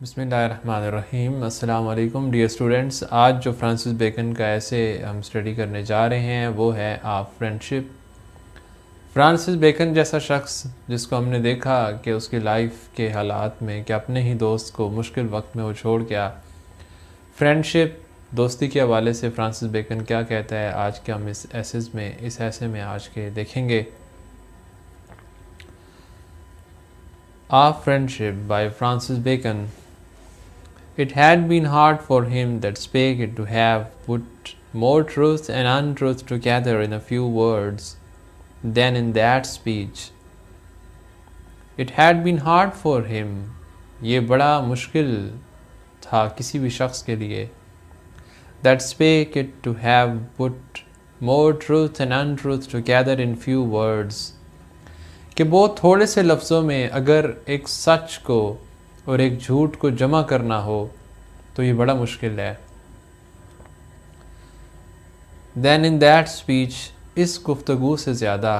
बिस्मिल्लाहिर्रहमानिर्रहीम। अस्सलाम वालेकुम डियर स्टूडेंट्स। आज जो फ्रांसिस बेकन का ऐसे हम स्टडी करने जा रहे हैं वो है आप फ्रेंडशिप। फ्रांसिस बेकन जैसा शख्स जिसको हमने देखा कि उसकी लाइफ के हालात में कि अपने ही दोस्त को मुश्किल वक्त में वो छोड़ गया। फ्रेंडशिप दोस्ती के हवाले से फ्रांसिस बेकन क्या कहता है, आज के हम इस ऐसे में आज के देखेंगे। A Friendship by Francis Bacon. It had been hard for him that spake it to have put more truth and untruth together in a few words than in that speech. It had been hard for him. ये बड़ा मुश्किल था किसी भी शख्स के लिए। That spake it to have put more truth and untruth together in few words. कि बहुत थोड़े से लफ्ज़ों में अगर एक सच को और एक झूठ को जमा करना हो तो ये बड़ा मुश्किल है। Then in that speech, इस गुफ्तगू से ज़्यादा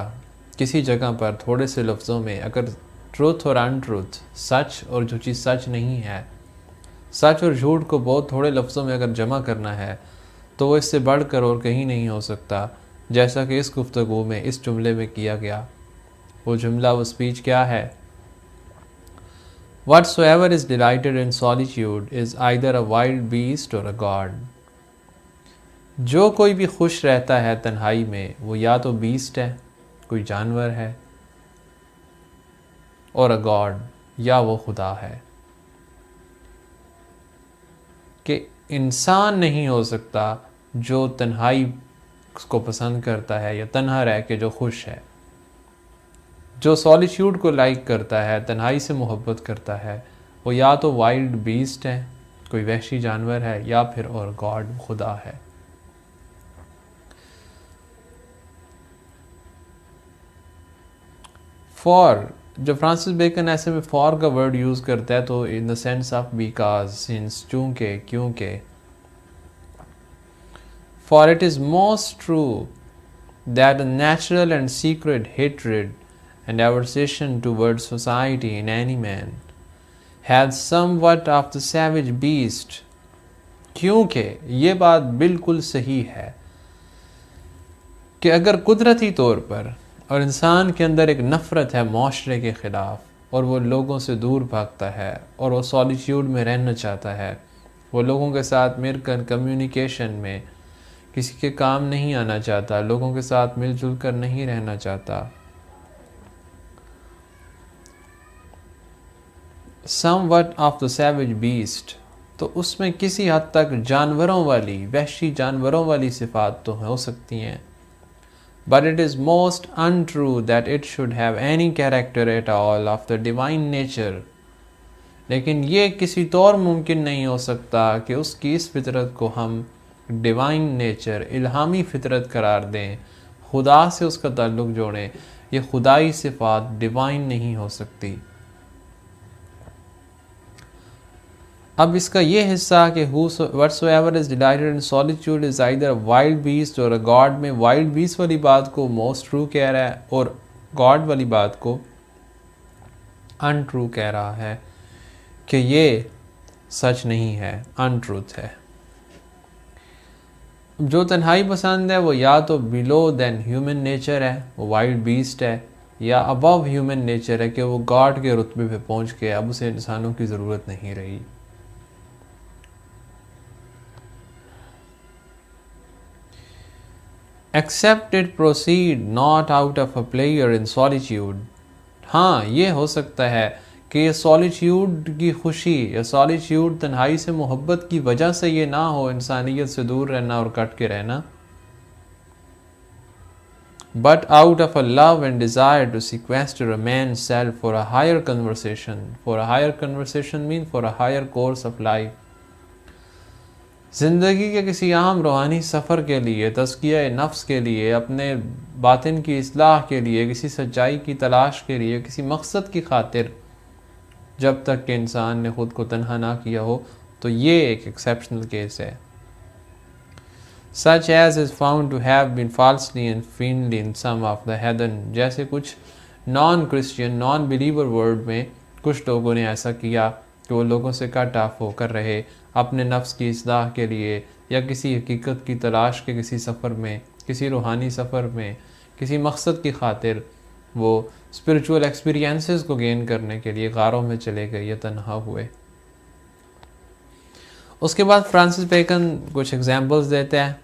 किसी जगह पर थोड़े से लफ्ज़ों में अगर ट्रूथ और अनट्रूथ, सच और जो चीज़ सच नहीं है, सच और झूठ को बहुत थोड़े लफ्ज़ों में अगर जमा करना है तो वो इससे बढ़कर और कहीं नहीं हो सकता, जैसा कि इस गुफ्तगू में इस जुमले में किया गया। वो जुमला, वो स्पीच क्या है? Whatsoever is delighted in solitude is either a wild beast or a god. जो कोई भी खुश रहता है तन्हाई में वो या तो बीस्ट है, कोई जानवर है, और अ गॉड, या वो खुदा है। कि इंसान नहीं हो सकता जो तन्हाई को पसंद करता है या तन्हा रह के जो खुश है। जो सॉलिट्यूड को लाइक करता है, तन्हाई से मोहब्बत करता है, वो या तो वाइल्ड बीस्ट है, कोई वहशी जानवर है, या फिर और गॉड, खुदा है। फॉर, जब फ्रांसिस बेकन ऐसे में फॉर का वर्ड यूज़ करता है तो in the sense of because, since, चूँकि, क्योंकि। For it is most true that a natural and secret hatred and aversion towards society in any man has somewhat of the savage beast. क्योंकि ये बात बिल्कुल सही है कि अगर कुदरती तौर पर और इंसान के अंदर एक नफ़रत है माशरे के ख़िलाफ़ और वो लोगों से दूर भागता है और वो सॉलिट्यूड में रहना चाहता है, वो लोगों के साथ मिलकर कम्युनिकेशन में किसी के काम नहीं आना चाहता, लोगों के साथ मिलजुल कर नहीं रहना चाहता। Somewhat of the savage beast, तो उसमें किसी हद तक जानवरों वाली, वहशी जानवरों वाली सिफात तो हो सकती हैं। But it is most untrue that it should have any character at all of the divine nature. लेकिन ये किसी तौर मुमकिन नहीं हो सकता कि उसकी इस फितरत को हम डिवाइन नेचर, इल्हामी फितरत करार दें, खुदा से उसका ताल्लुक़ जोड़ें। ये खुदाई सिफात डिवाइन नहीं हो सकती। अब इसका ये हिस्सा कि whatsoever is delighted in solitude is either a wild beast or a god, में wild beast वाली बात को most true कह रहा है और god वाली बात को untrue कह रहा है कि ये सच नहीं है, untruth है। जो तन्हाई पसंद है वो या तो below than human nature है, वो wild beast है, या above human nature है कि वो god के रुतबे पे पहुँच के अब उसे इंसानों की ज़रूरत नहीं रही। Except it proceed not out of a player in solitude. हाँ, ये हो सकता है कि ये सॉलिट्यूड की खुशी या सॉलिट्यूड, तन्हाई से मोहब्बत की वजह से ये ना हो, इंसानियत से दूर रहना और कट के रहना। But out of a love and desire to sequester a man's self for a higher conversation. For a higher conversation mean for a higher course of life. ज़िंदगी के किसी अहम रूहानी सफ़र के लिए, तज़किया नफ्स के लिए, अपने बातिन की इस्लाह के लिए, किसी सच्चाई की तलाश के लिए, किसी मकसद की खातिर, जब तक कि इंसान ने ख़ुद को तन्हा ना किया हो, तो ये एक एक्सेप्शनल केस है। Such as is found to have been falsely and fiendly in some of the heathen, जैसे कुछ non Christian, non believer world में कुछ लोगों ने ऐसा किया कि वो लोगों से कट ऑफ होकर रहे अपने नफ्स की इस्लाह के लिए या किसी हकीकत की तलाश के किसी सफ़र में, किसी रूहानी सफ़र में, किसी मकसद की खातिर वो स्पिरिचुअल एक्सपीरियंसेस को गेन करने के लिए गारों में चले गए या तन्हा हुए। उसके बाद फ्रांसिस बेकन कुछ एग्जाम्पल्स देते हैं।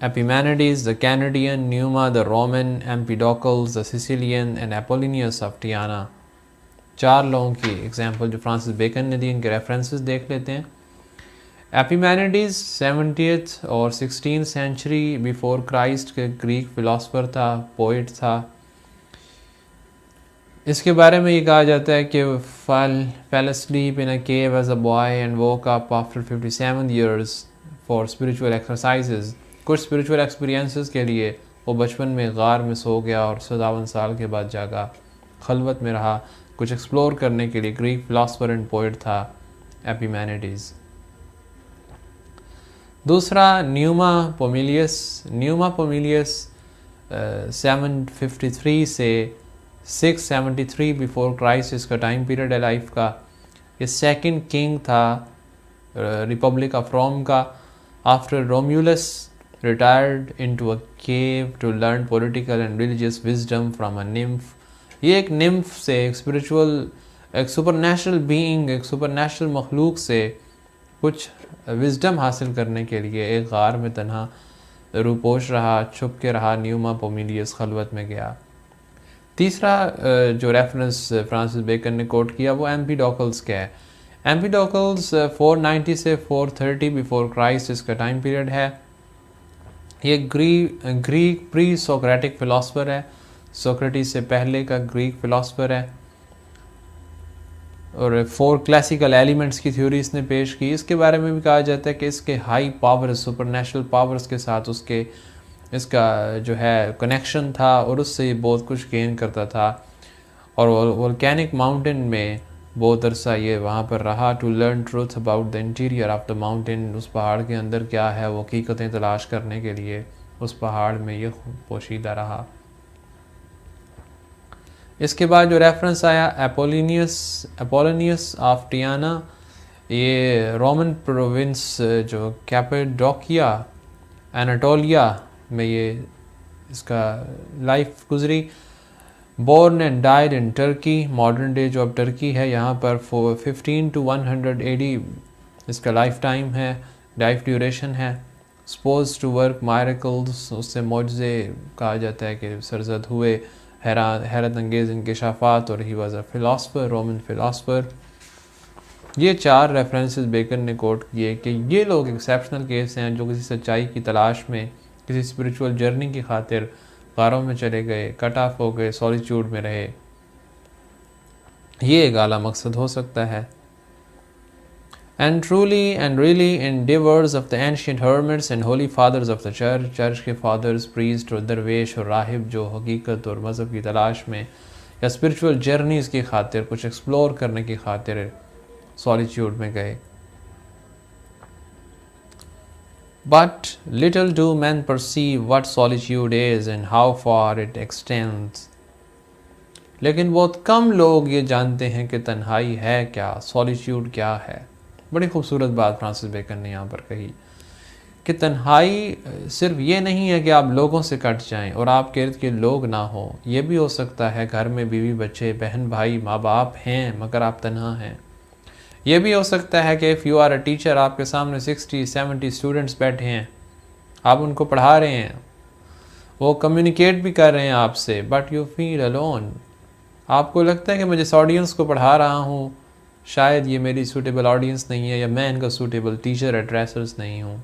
Epimenides the Canadian, Numa the Roman, Empedocles the Sicilian and Apollonius of Tyana. 4 लोगों की एग्जाम्पल जो फ्रांसिस बेकन ने दी, इनके रेफरेंसेस देख लेते हैं। एपिमैनिडीज 70th और 16th सेंचुरी बिफोर क्राइस्ट के ग्रीक फिलोसफर था, पोइट था। इसके बारे में ये कहा जाता है कि fell asleep in a cave as a boy and woke up after 57 years for spiritual exercises। कुछ स्पिरिचुअल एक्सपीरियंसेस के लिए वो बचपन में गार में सो गया और 57 साल के बाद जागा, खलवत में रहा, कुछ एक्सप्लोर करने के लिए। ग्रीक फिलोसफर एंड पोइट था एपिमैनिडीज। दूसरा न्यूमा पोमिलियस। न्यूमा पोमिलियस 753 से 673 बिफोर क्राइस्ट इसका टाइम पीरियड है लाइफ का। ये सेकंड किंग था रिपब्लिक ऑफ रोम का। After Romulus retired into a cave to learn political and religious wisdom from a nymph. ये एक निम्फ से, एक स्पिरिचुअल, एक सुपरनेचुरल बीइंग, एक सुपरनेचुरल मखलूक से कुछ विजडम हासिल करने के लिए एक गार में तन्हा रूपोश रहा, छुप के रहा। न्यूमा पोमिलियस खलवत में गया। तीसरा जो रेफरेंस फ्रांसिस बेकन ने कोट किया वो एम्पीडोकल्स का है। एम्पीडोकल्स 490 से 430 बिफोर क्राइस्ट इसका टाइम पीरियड है। ये ग्रीक प्री सोक्रेटिक फिलोसफर है, सोक्रेटिस से पहले का ग्रीक फिलोसफर है, और 4 क्लासिकल एलिमेंट्स की थ्योरी इसने पेश की। इसके बारे में भी कहा जाता है कि इसके हाई पावर्स, सुपरनेचुरल पावर्स के साथ इसका जो है कनेक्शन था और उससे ये बहुत कुछ गेन करता था। और वोल्केनिक माउंटेन में बहुत अरसा ये वहाँ पर रहा to learn truth about the interior of the mountain. उस पहाड़ के अंदर क्या है वो हकीकतें तलाश करने के लिए उस पहाड़ में ये पोशीदा रहा। इसके बाद जो रेफरेंस आया एपोलिनियस ऑफ टियाना, ये रोमन प्रोविंस जो कैपेडोकिया एनाटोलिया में ये इसका लाइफ गुजरी। Born and died in Turkey, modern day जो अब टर्की है, यहाँ पर 15 to 100 AD इसका लाइफ टाइम है, लाइफ ड्यूरेशन है। सपोज टू वर्क मायरकल्स, उससे मौजज़े कहा जाता है कि सरजद हुए, हैरत अंगेज़ इंकशाफात, और he was a philosopher, Roman philosopher. ये 4 रेफरेंसेस बेकन ने कोट किए कि ये लोग एक्सेप्शनल केस हैं जो किसी सच्चाई की तलाश में, किसी स्पिरिचुअल जर्नी की खातिर गारों में चले गए, कट ऑफ हो गए, सॉलिट्यूड में रहे। ये एक आला मकसद हो सकता है। And truly and really endeavors of the ancient hermits and holy fathers of the church, church के फादर्स, प्रीस्ट और दरवेश और राहिब जो हकीकत और मज़हब की तलाश में या स्पिरिचुअल जर्नीज़ की खातिर, कुछ एक्सप्लोर करने की खातिर सॉलिट्यूड में गए। But little do men perceive what solitude is and how far it extends। लेकिन बहुत कम लोग ये जानते हैं कि तन्हाई है क्या, सॉलिट्यूड क्या है। बड़ी खूबसूरत बात फ्रांसिस बेकन ने यहाँ पर कही कि तन्हाई सिर्फ ये नहीं है कि आप लोगों से कट जाएं और आपके इर्द गिर्द लोग ना हो। ये भी हो सकता है घर में बीवी बच्चे, बहन भाई, माँ बाप हैं मगर आप तन्हा हैं। ये भी हो सकता है कि if you are a teacher, आपके सामने 60-70 स्टूडेंट्स बैठे हैं, आप उनको पढ़ा रहे हैं, वो कम्युनिकेट भी कर रहे हैं आपसे, बट यू फील अलोन। आपको लगता है कि मैं जिस ऑडियंस को पढ़ा रहा हूँ शायद ये मेरी सूटेबल ऑडियंस नहीं है, या मैं इनका सूटेबल टीचर एड्रेसर्स नहीं हूँ।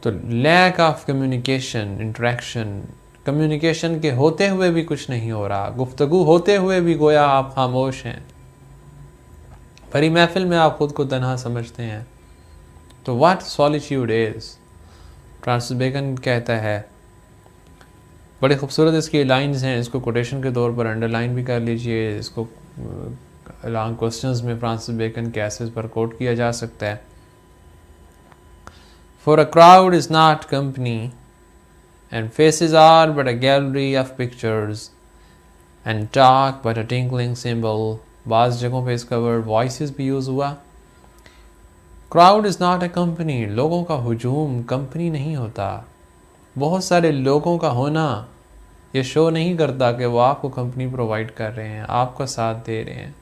तो lack of communication, interaction, communication के होते हुए भी कुछ नहीं हो रहा, गुफ्तगू होते हुए भी गोया आप खामोश हैं, भरी महफिल में आप खुद को तन्हा समझते हैं। तो what solitude is, Francis Bacon कहता है। बड़ी खूबसूरत इसकी लाइंस हैं, इसको कोटेशन के तौर पर अंडरलाइन भी कर लीजिए। इसको लॉन्ग क्वेश्चंस में फ्रांसिस बेकन के एसेस पर कोट किया जा सकता है। For a crowd is not company and faces are but a gallery of pictures and talk but a tinkling cymbal बाज़ जगहों पे इसका वर्ड वॉइसेस भी यूज़ हुआ। Crowd is not a company, लोगों का हुजूम कंपनी नहीं होता। बहुत सारे लोगों का होना ये शो नहीं करता कि वो आपको कंपनी प्रोवाइड कर रहे हैं, आपका साथ दे रहे हैं।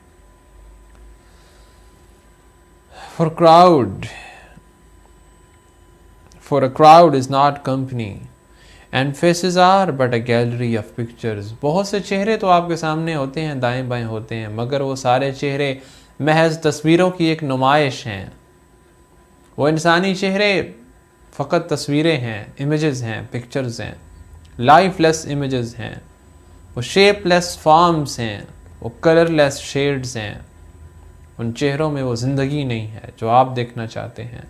For a crowd is not company, and faces are but a gallery of pictures. बहुत से चेहरे तो आपके सामने होते हैं, दाएं बाएं होते हैं, मगर वो सारे चेहरे महज तस्वीरों की एक नुमाइश हैं। वो इंसानी चेहरे फ़कत तस्वीरें हैं, इमेजेस हैं, पिक्चर्स हैं, लाइफलेस इमेजेस हैं। वो शेपलेस फॉर्म्स हैं, वो कलरलेस शेड्स हैं। उन चेहरों में वो ज़िंदगी नहीं है जो आप देखना चाहते हैं।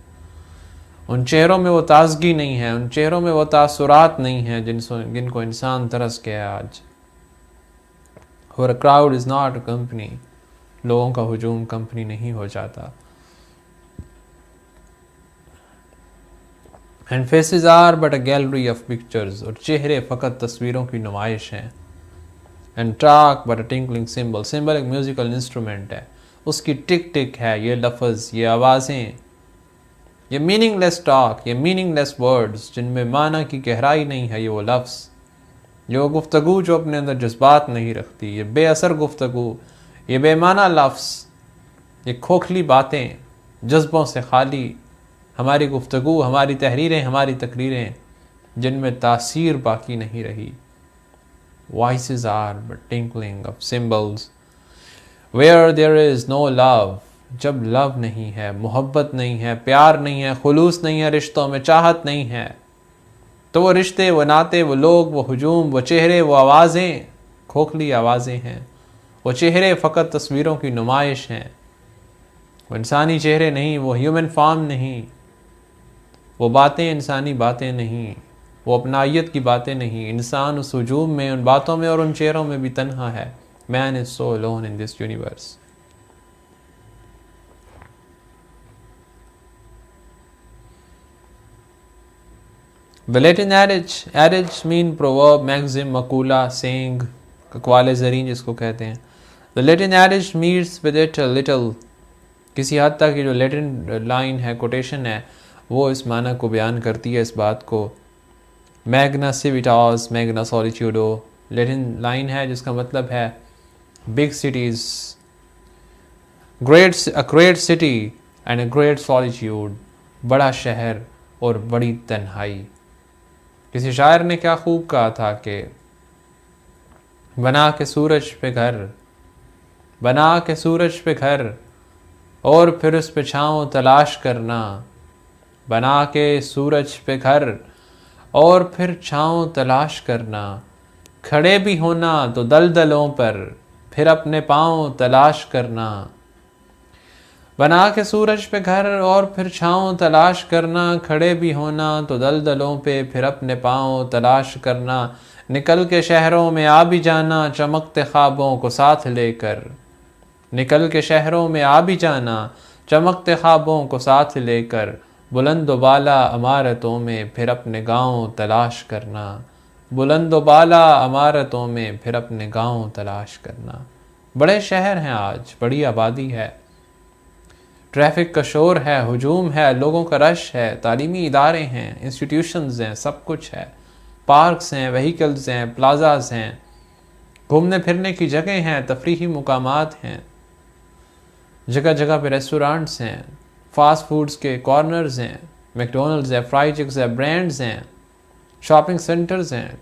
उन चेहरों में वो ताजगी नहीं है, उन चेहरों में वो तासुरात नहीं है जिनको इंसान तरस गया आज। For a crowd is not a company, लोगों का हुजूम कंपनी नहीं हो जाता। And faces are but a gallery of pictures, और चेहरे फ़कत तस्वीरों की नुमाइश हैं। And talk but a tinkling cymbal, symbol एक म्यूज़िकल इंस्ट्रूमेंट है, उसकी टिक टिक है, ये लफ्ज़, ये आवाज़ें, ये मीनिंगलेस टॉक, ये मीनिंगलेस वर्ड्स जिनमें माना की गहराई नहीं है, ये वो लफ्ज़, ये वो गुफ्तगू जो अपने अंदर जज्बात नहीं रखती, ये बेअसर गुफ्तगू, ये बेमाना लफ्ज़, ये खोखली बातें, जज्बों से खाली हमारी गुफ्तगू, हमारी तहरीरें, हमारी तकरीरें जिनमें तासीर बाकी नहीं रही। Voices are but tinkling of cymbals. Where there is no love, जब लव नहीं है, मोहब्बत नहीं है, प्यार नहीं है, खुलूस नहीं है, रिश्तों में चाहत नहीं है, तो वो रिश्ते, वो नाते, वो लोग, वो हुजूम, वो चेहरे, वो आवाज़ें खोखली आवाज़ें हैं। वो चेहरे फ़कत तस्वीरों की नुमाइश हैं। वो इंसानी चेहरे नहीं, वो ह्यूमन फॉर्म नहीं, वो बातें इंसानी बातें नहीं, वो अपनाइयत की बातें नहीं। इंसान उस हुजूम में, उन बातों में और उन चेहरों में भी तन्हा है। Man is so alone in this universe. The Latin adage mean proverb, maxim, makula, saying, ककवाले Zareen जिसको कहते हैं। The Latin adage meets with it a little, किसी हद तक ये जो Latin लाइन है, कोटेशन है, वो इस माना को बयान करती है, इस बात को। Magna civitas, magna solitudo, Latin line है जिसका मतलब है big cities, a great city and a great solitude, बड़ा शहर और बड़ी तन्हाई। किसी शायर ने क्या खूब कहा था कि बना के सूरज पे घर, बना के सूरज पे घर और फिर उस पे छाँव तलाश करना, बना के सूरज पे घर और फिर छाँव तलाश करना, खड़े भी होना तो दलदलों पर, फिर अपने पाँव तलाश करना। बना के सूरज पे घर और फिर छाँव तलाश करना, खड़े भी होना तो दलदलों पे, फिर अपने पाँव तलाश करना। निकल के शहरों में आ भी जाना, चमकते ख्वाबों को साथ लेकर, निकल के शहरों में आ भी जाना, चमकते ख्वाबों को साथ लेकर, बुलंद बाला इमारतों में फिर अपने गाँव तलाश करना, बुलंद बाला इमारतों में फिर अपने गाँव तलाश करना। बड़े शहर हैं आज, बड़ी आबादी है, ट्रैफिक का शोर है, हुजूम है, लोगों का रश है, तालीमी इदारे हैं, इंस्टीट्यूशंस हैं, सब कुछ है, पार्क्स हैं, व्हीकल्स हैं, प्लाजाज हैं, घूमने फिरने की जगह हैं, तफरीही मुकामात हैं, जगह जगह पे रेस्टोरेंट्स हैं, फास्ट फूड्स के कॉर्नर्स हैं, मैकडोनल्ड्स है, फ्राई चिक्स है, ब्रांड्स हैं, शॉपिंग सेंटर्स हैं।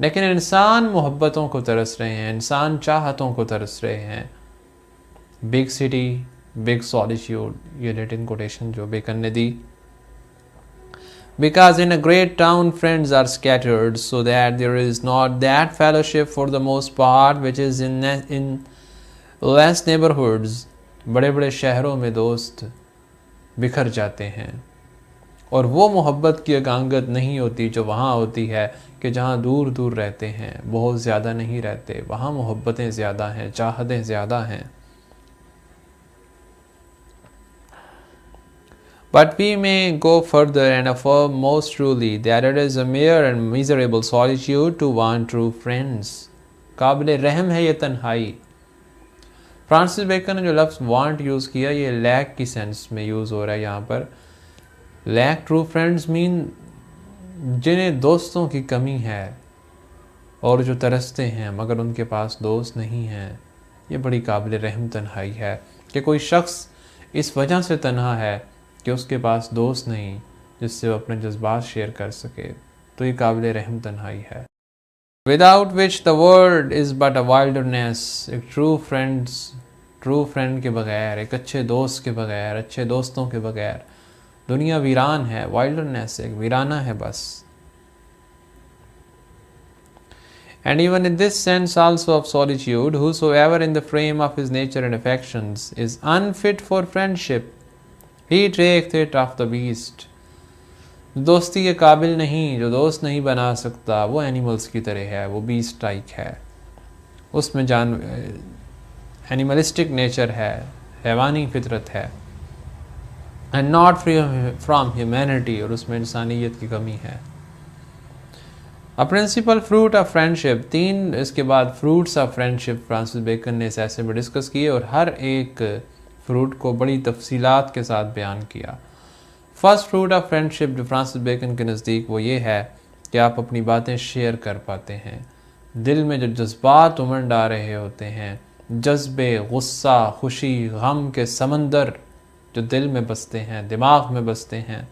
लेकिन इंसान मोहब्बतों को तरस रहे हैं, इंसान चाहतों को तरस रहे हैं। बिग सिटी, बिग सॉलिट्यूड, ये लेटिन कोटेशन जो बेकन ने दी। Because in a great town friends are scattered, so that there is not that fellowship for the most part which is in less neighborhoods. बड़े बड़े शहरों में दोस्त बिखर जाते हैं और वो मोहब्बत की एकांगत नहीं होती जो वहाँ होती है कि जहाँ दूर दूर रहते हैं, बहुत ज़्यादा नहीं रहते, वहाँ मोहब्बतें ज़्यादा हैं, चाहतें ज़्यादा हैं। But we may go further and affirm most truly that it is a mere and miserable solitude to want true friends. काबिल रहम है ये तन्हाई, फ्रांसिस बेकन ने जो लफ्ज़ वांट यूज़ किया ये लैक की सेंस में यूज़ हो रहा है यहाँ पर। लैक ट्रू फ्रेंड्स मीन जिन्हें दोस्तों की कमी है और जो तरसते हैं मगर उनके पास दोस्त नहीं हैं। ये बड़ी काबिल रहम तन्हाई है कि कोई शख्स इस वजह से तन्हा है कि उसके पास दोस्त नहीं जिससे वो अपने जज्बात शेयर कर सके। तो ये काबिल रहम तन्हाई है। Without which the world is but a wilderness. एक ट्रू फ्रेंड के बगैर, एक अच्छे दोस्त के बगैर, अच्छे दोस्तों के बगैर दुनिया वीरान है। वाइल्डरनेस एक वीराना है बस। And even in this sense also of solitude, whosoever in the frame of his nature and affections is unfit for friendship, he taketh it of the beast. दोस्ती के काबिल नहीं, जो दोस्त नहीं बना सकता, वो एनिमल्स की तरह है, वो बीस्ट टाइप है, उसमें एनिमलिस्टिक नेचर है, हैवानी फितरत है, एंड नॉट फ्रॉम ह्यूमैनिटी, और उसमें इंसानियत की कमी है। A principal fruit of friendship, 3 इसके बाद fruits of friendship Francis Bacon ने इस ऐसे में डिस्कस किए और हर एक फ्रूट को बड़ी तफसीलात के साथ बयान किया। फर्स्ट फ्रूट ऑफ फ्रेंडशिप जो फ्रांसिस बेकन के नज़दीक वो ये है कि आप अपनी बातें शेयर कर पाते हैं। दिल में जो जज्बात उमड़ आ रहे होते हैं, जज्बे, गुस्सा, खुशी, गम के समंदर जो दिल में बसते हैं, दिमाग में बसते हैं,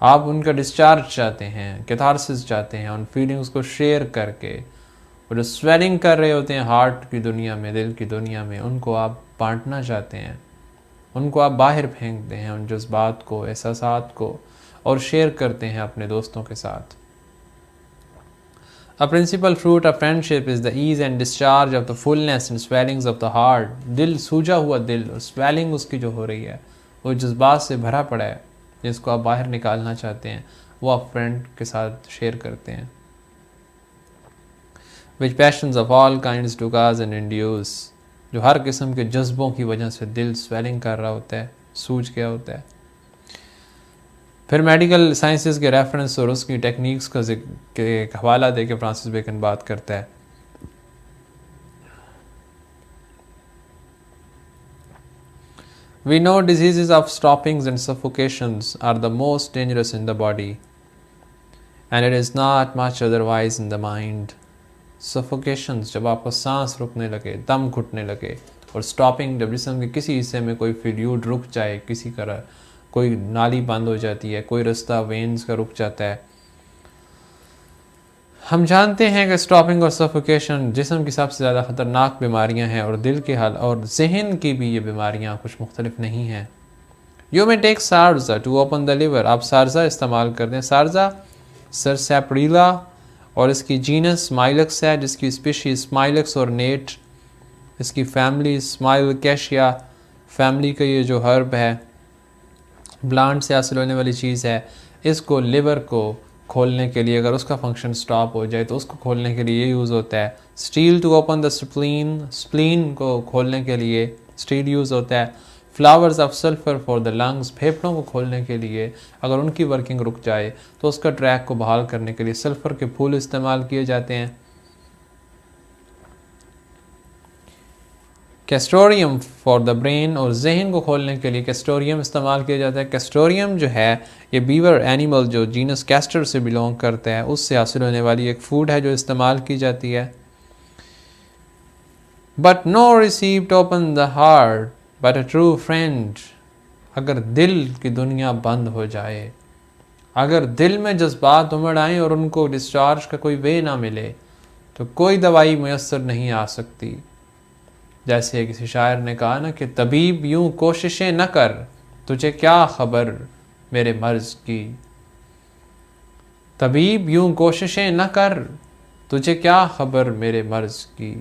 आप उनका डिस्चार्ज चाहते हैं, कैथारसिस चाहते हैं, उन फीलिंग्स को शेयर करके, वो जो स्वेलिंग कर रहे होते हैं हार्ट की दुनिया में, दिल की दुनिया में, उनको आप बांटना चाहते हैं, उनको आप बाहर फेंकते हैं, उन जज्बात को, एहसासात को, और शेयर करते हैं अपने दोस्तों के साथ। A principal fruit of friendship is the ease and discharge of the fullness and swellings of the heart. दिल, सूजा हुआ दिल, और स्वेलिंग उसकी जो हो रही है, वो जज्बात से भरा पड़ा है, जिसको आप बाहर निकालना चाहते हैं, वो आप फ्रेंड के साथ शेयर करते हैं। Which passions of all kinds to cause and induce, जो हर किस्म के जज्बों की वजह से दिल स्वेलिंग कर रहा होता है, सूज गया होता है। फिर मेडिकल साइंसेस के रेफरेंस और उसकी टेक्निक्स का के हवाला दे के फ्रांसिस बेकन बात करता है। We know diseases of stoppings and suffocations are the most dangerous in the body, and it is not much otherwise in the mind. Suffocations जब आपका सांस रुकने लगे, दम घुटने लगे, और स्टॉपिंग जब जिस्म के किसी हिस्से में कोई फ्लूइड रुक जाए, किसी तरह कोई नाली बंद हो जाती है, कोई रास्ता वेन्स का रुक जाता है। हम जानते हैं कि स्टॉपिंग और सफोकेशन जिस्म की सबसे ज़्यादा ख़तरनाक बीमारियां हैं, और दिल के हाल और जहन की भी ये बीमारियां कुछ मुख्तलिफ नहीं हैं। You may take sarza to open the liver, आप सार्जा इस्तेमाल करते हैं। सार्जा सरसैप्रीला और इसकी जीनस स्माइलक्स है, जिसकी स्पीशीज स्माइलक्स और नेट, इसकी फैमिली स्माइलकेशिया फैमिली का ये जो हर्ब है, प्लांट से हासिल होने वाली चीज़ है। इसको लिवर को खोलने के लिए, अगर उसका फंक्शन स्टॉप हो जाए तो उसको खोलने के लिए ये यूज़ होता है। Steel to open the spleen, spleen को खोलने के लिए स्टील यूज़ होता है। Flowers of sulphur for the lungs, फेफड़ों को खोलने के लिए, अगर उनकी वर्किंग रुक जाए तो उसका ट्रैक को बहाल करने के लिए सल्फर के फूल इस्तेमाल किए जाते हैं। कैस्टोरियम फॉर द ब्रेन, और जहन को खोलने के लिए कैस्टोरियम इस्तेमाल किया जाता है। कैस्टोरियम जो है ये बीवर एनिमल जो जीनस कैस्टर से बिलोंग करता है, उससे हासिल होने वाली एक फूड है जो इस्तेमाल की जाती है। But no received open the heart but a true friend, अगर दिल की दुनिया बंद हो जाए, अगर दिल में जज्बात उमड़ आए और उनको डिस्चार्ज का कोई वे ना मिले, तो कोई दवाई मुयस्सर नहीं आ सकती। जैसे किसी शायर ने कहा ना कि तबीब यूं कोशिशें न कर, तुझे क्या खबर मेरे मर्ज की। तबीब यूं कोशिशें न कर, तुझे क्या खबर मेरे मर्ज की।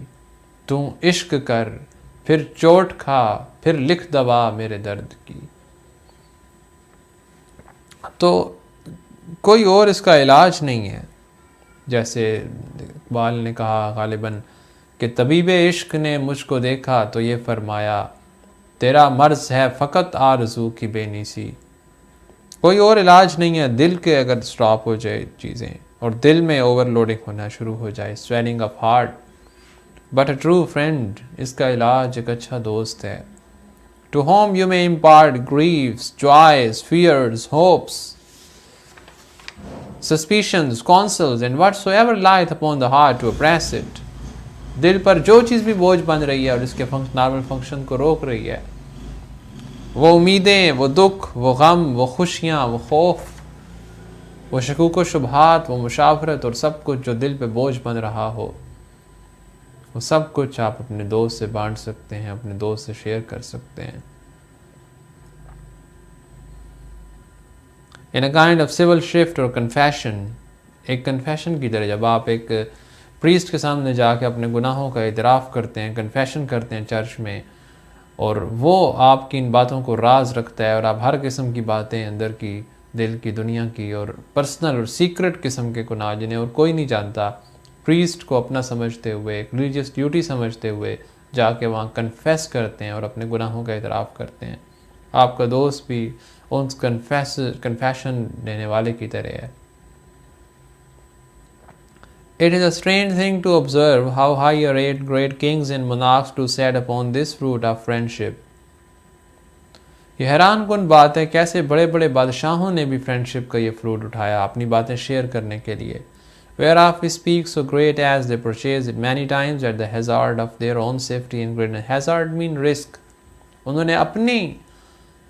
तू इश्क कर, फिर चोट खा, फिर लिख दवा मेरे दर्द की। तो कोई और इसका इलाज नहीं है। जैसे इकबाल ने कहा गालिबन कि तबीबे इश्क ने मुझको देखा तो ये फरमाया, तेरा मर्ज है फ़कत आरज़ू की बेनीसी। कोई और इलाज नहीं है। दिल के अगर स्टॉप हो जाए चीज़ें और दिल में ओवरलोडिंग होना शुरू हो जाए, swelling of heart, but a true friend, इसका इलाज एक अच्छा दोस्त है। To whom you may impart griefs, joys, fears, hopes, suspicions, counsels, and whatsoever lieth upon the heart to oppress it। दिल पर जो चीज़ भी बोझ बन रही है और इसके नॉर्मल फंक्शन को रोक रही है, वो उम्मीदें, वो दुख, वो गम, वो खुशियाँ, वो खौफ, वो शकूक व शुबहात, वो मुशावरत और सब कुछ जो दिल पे बोझ बन रहा हो, वो सब कुछ आप अपने दोस्त से बांट सकते हैं, अपने दोस्त से शेयर कर सकते हैं। In a kind of civil shift or confession, एक कन्फेशन की तरह जब आप एक प्रीस्ट के सामने जाके अपने गुनाहों का इतराफ़ करते हैं, कन्फेशन करते हैं चर्च में, और वो आपकी इन बातों को राज रखता है और आप हर किस्म की बातें अंदर की, दिल की, दुनिया की और पर्सनल और सीक्रेट किस्म के गुनाह जिन्हें और कोई नहीं जानता, प्रीस्ट को अपना समझते हुए, एक रिलीजियस ड्यूटी समझते हुए जाके वहाँ कन्फेस करते हैं और अपने गुनाहों का इतराफ़ करते हैं। आपका दोस्त भी उन कन्फेशन देने वाले की तरह है। It is a strange thing to observe how high a rate great kings and monarchs do set upon this fruit of friendship। ये हैरान कुन बात है कैसे बड़े बड़े बादशाहों ने भी फ्रेंडशिप का ये फ्रूट उठाया अपनी बातें शेयर करने के लिए। Whereof we speak so great as they purchase it many times at the hazard of their own safety and greatness। Hazard mean risk। उन्होंने अपनी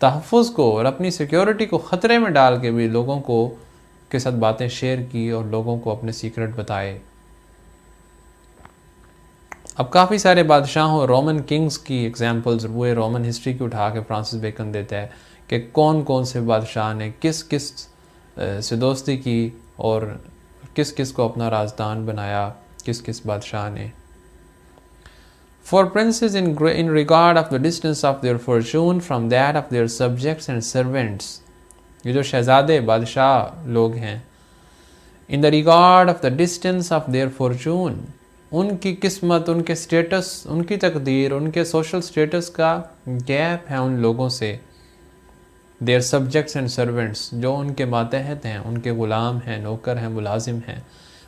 तहफ़्फ़ुज़ को और अपनी सिक्योरिटी को ख़तरे में डाल के भी लोगों को के साथ बातें शेयर की और लोगों को अपने सीक्रेट बताए। अब काफ़ी सारे बादशाहों, रोमन किंग्स की एग्जांपल्स वो रोमन हिस्ट्री की उठा के फ्रांसिस बेकन देता है कि कौन कौन से बादशाह ने किस किस से दोस्ती की और किस किस को अपना राजदान बनाया, किस किस बादशाह ने। For princes in regard of the distance of their fortune from that of their subjects and servants, ये जो शहजादे बादशाह लोग हैं, in the regard of the distance of their fortune, उनकी किस्मत, उनके स्टेटस, उनकी तकदीर, उनके सोशल स्टेटस का गैप है उन लोगों से। देयर सब्जेक्ट्स एंड सर्वेंट्स, जो उनके मातहत हैं, उनके ग़ुलाम हैं, नौकर हैं, मुलाजिम हैं,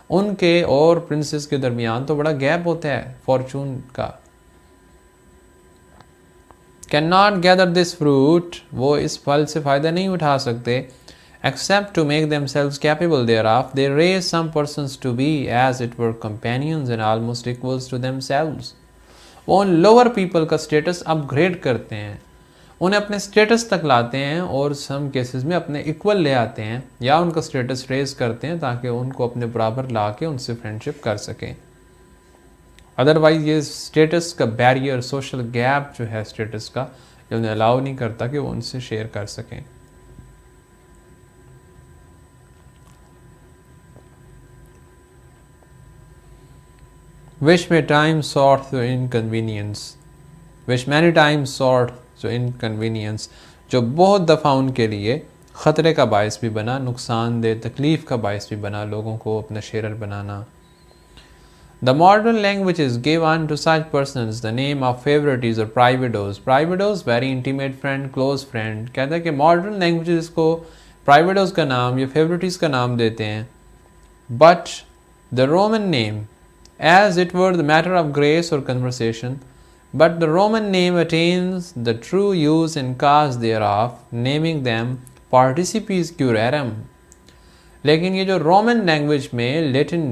उनके और प्रिंसेस के दरमियान तो बड़ा गैप होता है फॉर्चून का। Can not gather this fruit, वो इस फल से फ़ायदा नहीं उठा सकते, except to make themselves capable thereof, they raise some persons to be as it were companions and almost equals to themselves। वो उन लोअर पीपल का स्टेटस अपग्रेड करते हैं, उन्हें अपने स्टेटस तक लाते हैं और सम केसेस में अपने इक्वल ले आते हैं या उनका स्टेटस रेज करते हैं ताकि उनको अपने बराबर ला के उनसे फ्रेंडशिप कर सकें। अदरवाइज ये स्टेटस का बैरियर, सोशल गैप जो है स्टेटस का, ये उन्हें अलाउ नहीं करता कि वो उनसे शेयर कर सकें। Which may times sought to inconvenience, which many times sought to inconvenience, जो बहुत दफ़ा उनके लिए ख़तरे का बायस भी बना, नुकसानदेह तकलीफ़ का बायस भी बना, लोगों को अपना Shearer banana. The modern languages give unto such persons the name of favorites or privados। privados very intimate friend, close friend। कहता है कि modern languages को privados का नाम या favorites का नाम देते हैं। But the Roman name, as it were the matter of grace or conversation, but the Roman name attains the true use and cause thereof, naming them participes curarum। लेकिन ये जो रोमन लैंग्वेज में, Latin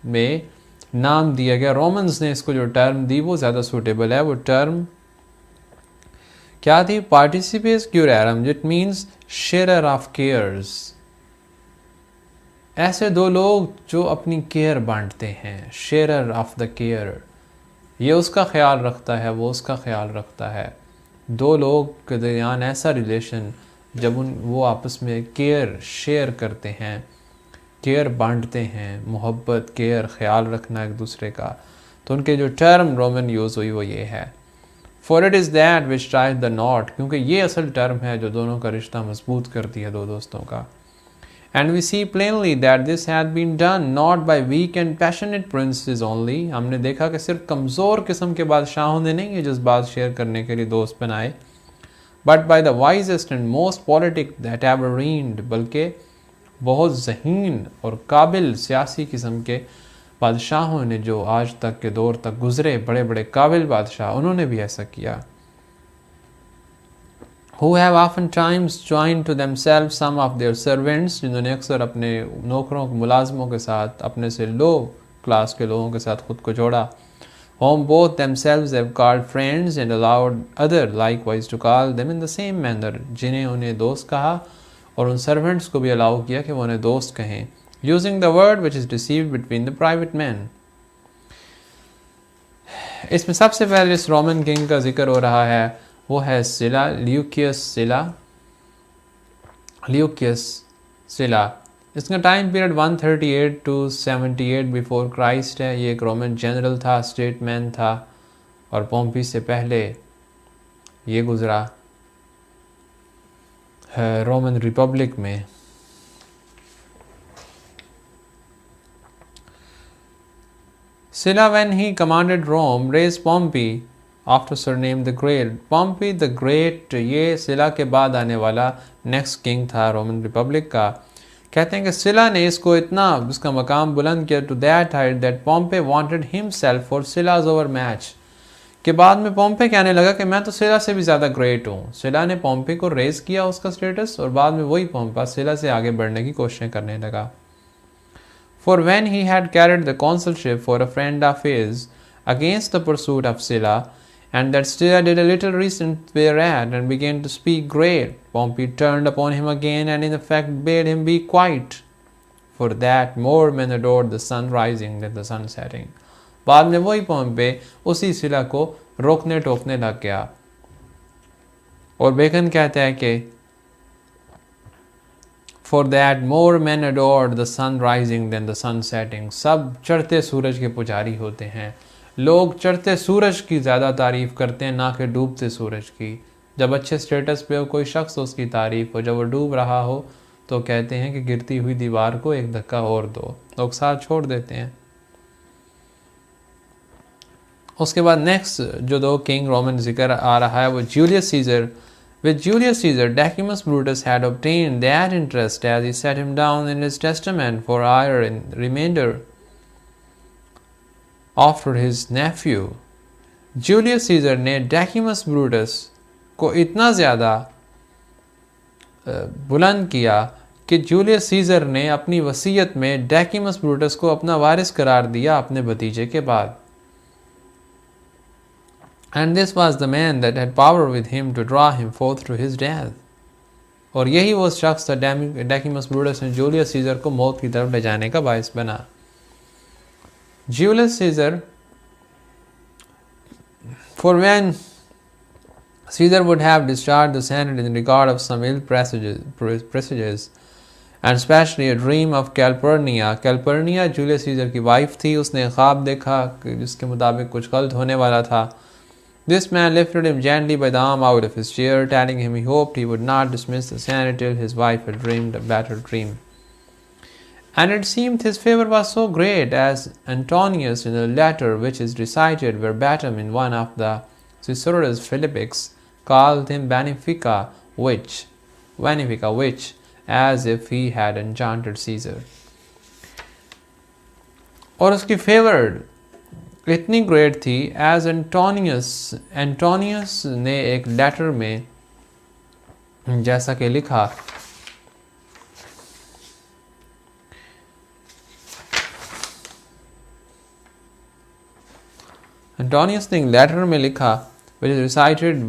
में नाम दिया गया, Romans ने इसको जो टर्म दी वो ज़्यादा सूटेबल है। वो टर्म क्या थी? पार्टिसिपेस क्यूरम, it means share of cares. ऐसे दो लोग जो अपनी केयर बांटते हैं, शेयर ऑफ द केयर, ये उसका ख्याल रखता है, वो उसका ख्याल रखता है। दो लोग के दरमियान ऐसा रिलेशन जब वो आपस में केयर शेयर करते हैं, केयर बांटते हैं, मोहब्बत, केयर, ख्याल रखना एक दूसरे का, तो उनके जो टर्म रोमन यूज़ हुई वो ये है, for it is that which ties the not, क्योंकि ये असल टर्म है जो दोनों का रिश्ता मजबूत करती है, दो दोस्तों का। And we see plainly that this had been done not by weak and passionate princes only. हमने देखा कि सिर्फ कमज़ोर किस्म के बादशाहों ने नहीं ये जज्बात शेयर करने के लिए दोस्त बनाए, but by the wisest and most politic that ever reigned, बल्कि बहुत ज़हीन और काबिल सियासी किस्म के बादशाहों ने जो आज तक के दौर तक गुजरे, बड़े बड़े काबिल बादशाह, उन्होंने भी ऐसा किया। Who have oftentimes joined to themselves some of their servants, जिन्होंने अक्सर अपने नौकरों मुलाजमों के साथ, अपने से लो क्लास के लोगों के साथ खुद को जोड़ा। Whom both themselves have called friends and allowed other likewise to call them in the same manner, जिन्हें उन्हें दोस्त कहा और उन सर्वेंट्स को भी अलाउ किया कि वो उन्हें दोस्त कहें, using the word which is received between the private men। इसमें सबसे पहले इस रोमन किंग का जिक्र हो रहा है, वो है सिला, ल्यूकियस सिला। इसका time period 138 to 78 before Christ है। ये एक रोमन जनरल था, स्टेटमैन था, और पोम्पी से पहले ये गुजरा है रोमन रिपब्लिक में। Silla, when he commanded Rome, raised Pompey after surnamed the Great। Pompey the Great ये सिला के बाद आने वाला नेक्स्ट किंग था रोमन रिपब्लिक का। कहते हैं कि सिला ने इसको इतना उसका मकाम बुलंद किया to that height that Pompey wanted himself for Sylla's overmatch. के बाद में पोम्पे कहने लगा कि मैं तो सिला से भी ज़्यादा ग्रेट हूँ। सिला ने पोम्पे को रेज किया उसका स्टेटस, और बाद में वही पोम्पा सिला से आगे बढ़ने की कोशिशें करने लगा। For when he had carried the consulship for a friend of his against the pursuit of Silla, and that Silla did a little recent whereat and began to speak great, Pompey turned upon him again and in effect bade him be quiet, for that more men adored the sun rising than the sun setting। बाद में वही पोम्पे उसी सिला को रोकने टोकने लग गया। और बेकन कहता है कि For that more men adored the sun rising than the sun setting। सब चढ़ते सूरज के पुजारी होते हैं। लोग चढ़ते सूरज की ज़्यादा तारीफ़ करते हैं, ना कि डूबते सूरज की। जब अच्छे स्टेटस पे हो कोई शख्स तो उसकी तारीफ़ हो, जब वो डूब रहा हो तो कहते हैं कि गिरती हुई दीवार को एक धक्का और दो, लोग साथ छोड़ देते हैं। उसके बाद नेक्स्ट जो दो किंग रोमन जिक्र आ रहा है वो Julius Caesar. With Julius Caesar, Decimus Brutus had obtained that interest as he set him down in his testament for hire in remainder after his nephew। Julius Caesar ने Decimus Brutus को इतना ज़्यादा बुलंद किया कि जूलियस सीजर ने अपनी वसीयत में Decimus Brutus को अपना वारिस करार दिया अपने भतीजे के बाद। And this was the man that had power with him to draw him forth to his death। और यही वो शख्स था Decimus Brutus ने जूलियस सीजर को मौत की तरफ ले जाने का बायस बना। Julius Caesar, for when Caesar would have discharged the Senate in regard of some ill presages and especially a dream of Calpurnia। Calpurnia Julius Caesar की वाइफ थी, उसने ख्वाब देखा जिसके मुताबिक कुछ गलत होने वाला था। This man lifted him gently by the arm out of his chair, telling him he hoped he would not dismiss the Senate till his wife had dreamed a better dream। And it seemed his favor was so great, as Antonius in a letter which is recited verbatim in one of the Cicero's Philippics called him Benefica, which, as if he had enchanted Caesar। और उसकी favoured इतनी great थी as Antonius ने एक letter में जैसा कि लिखा, एंटोनियस ने एक लेटर में लिखा which is recited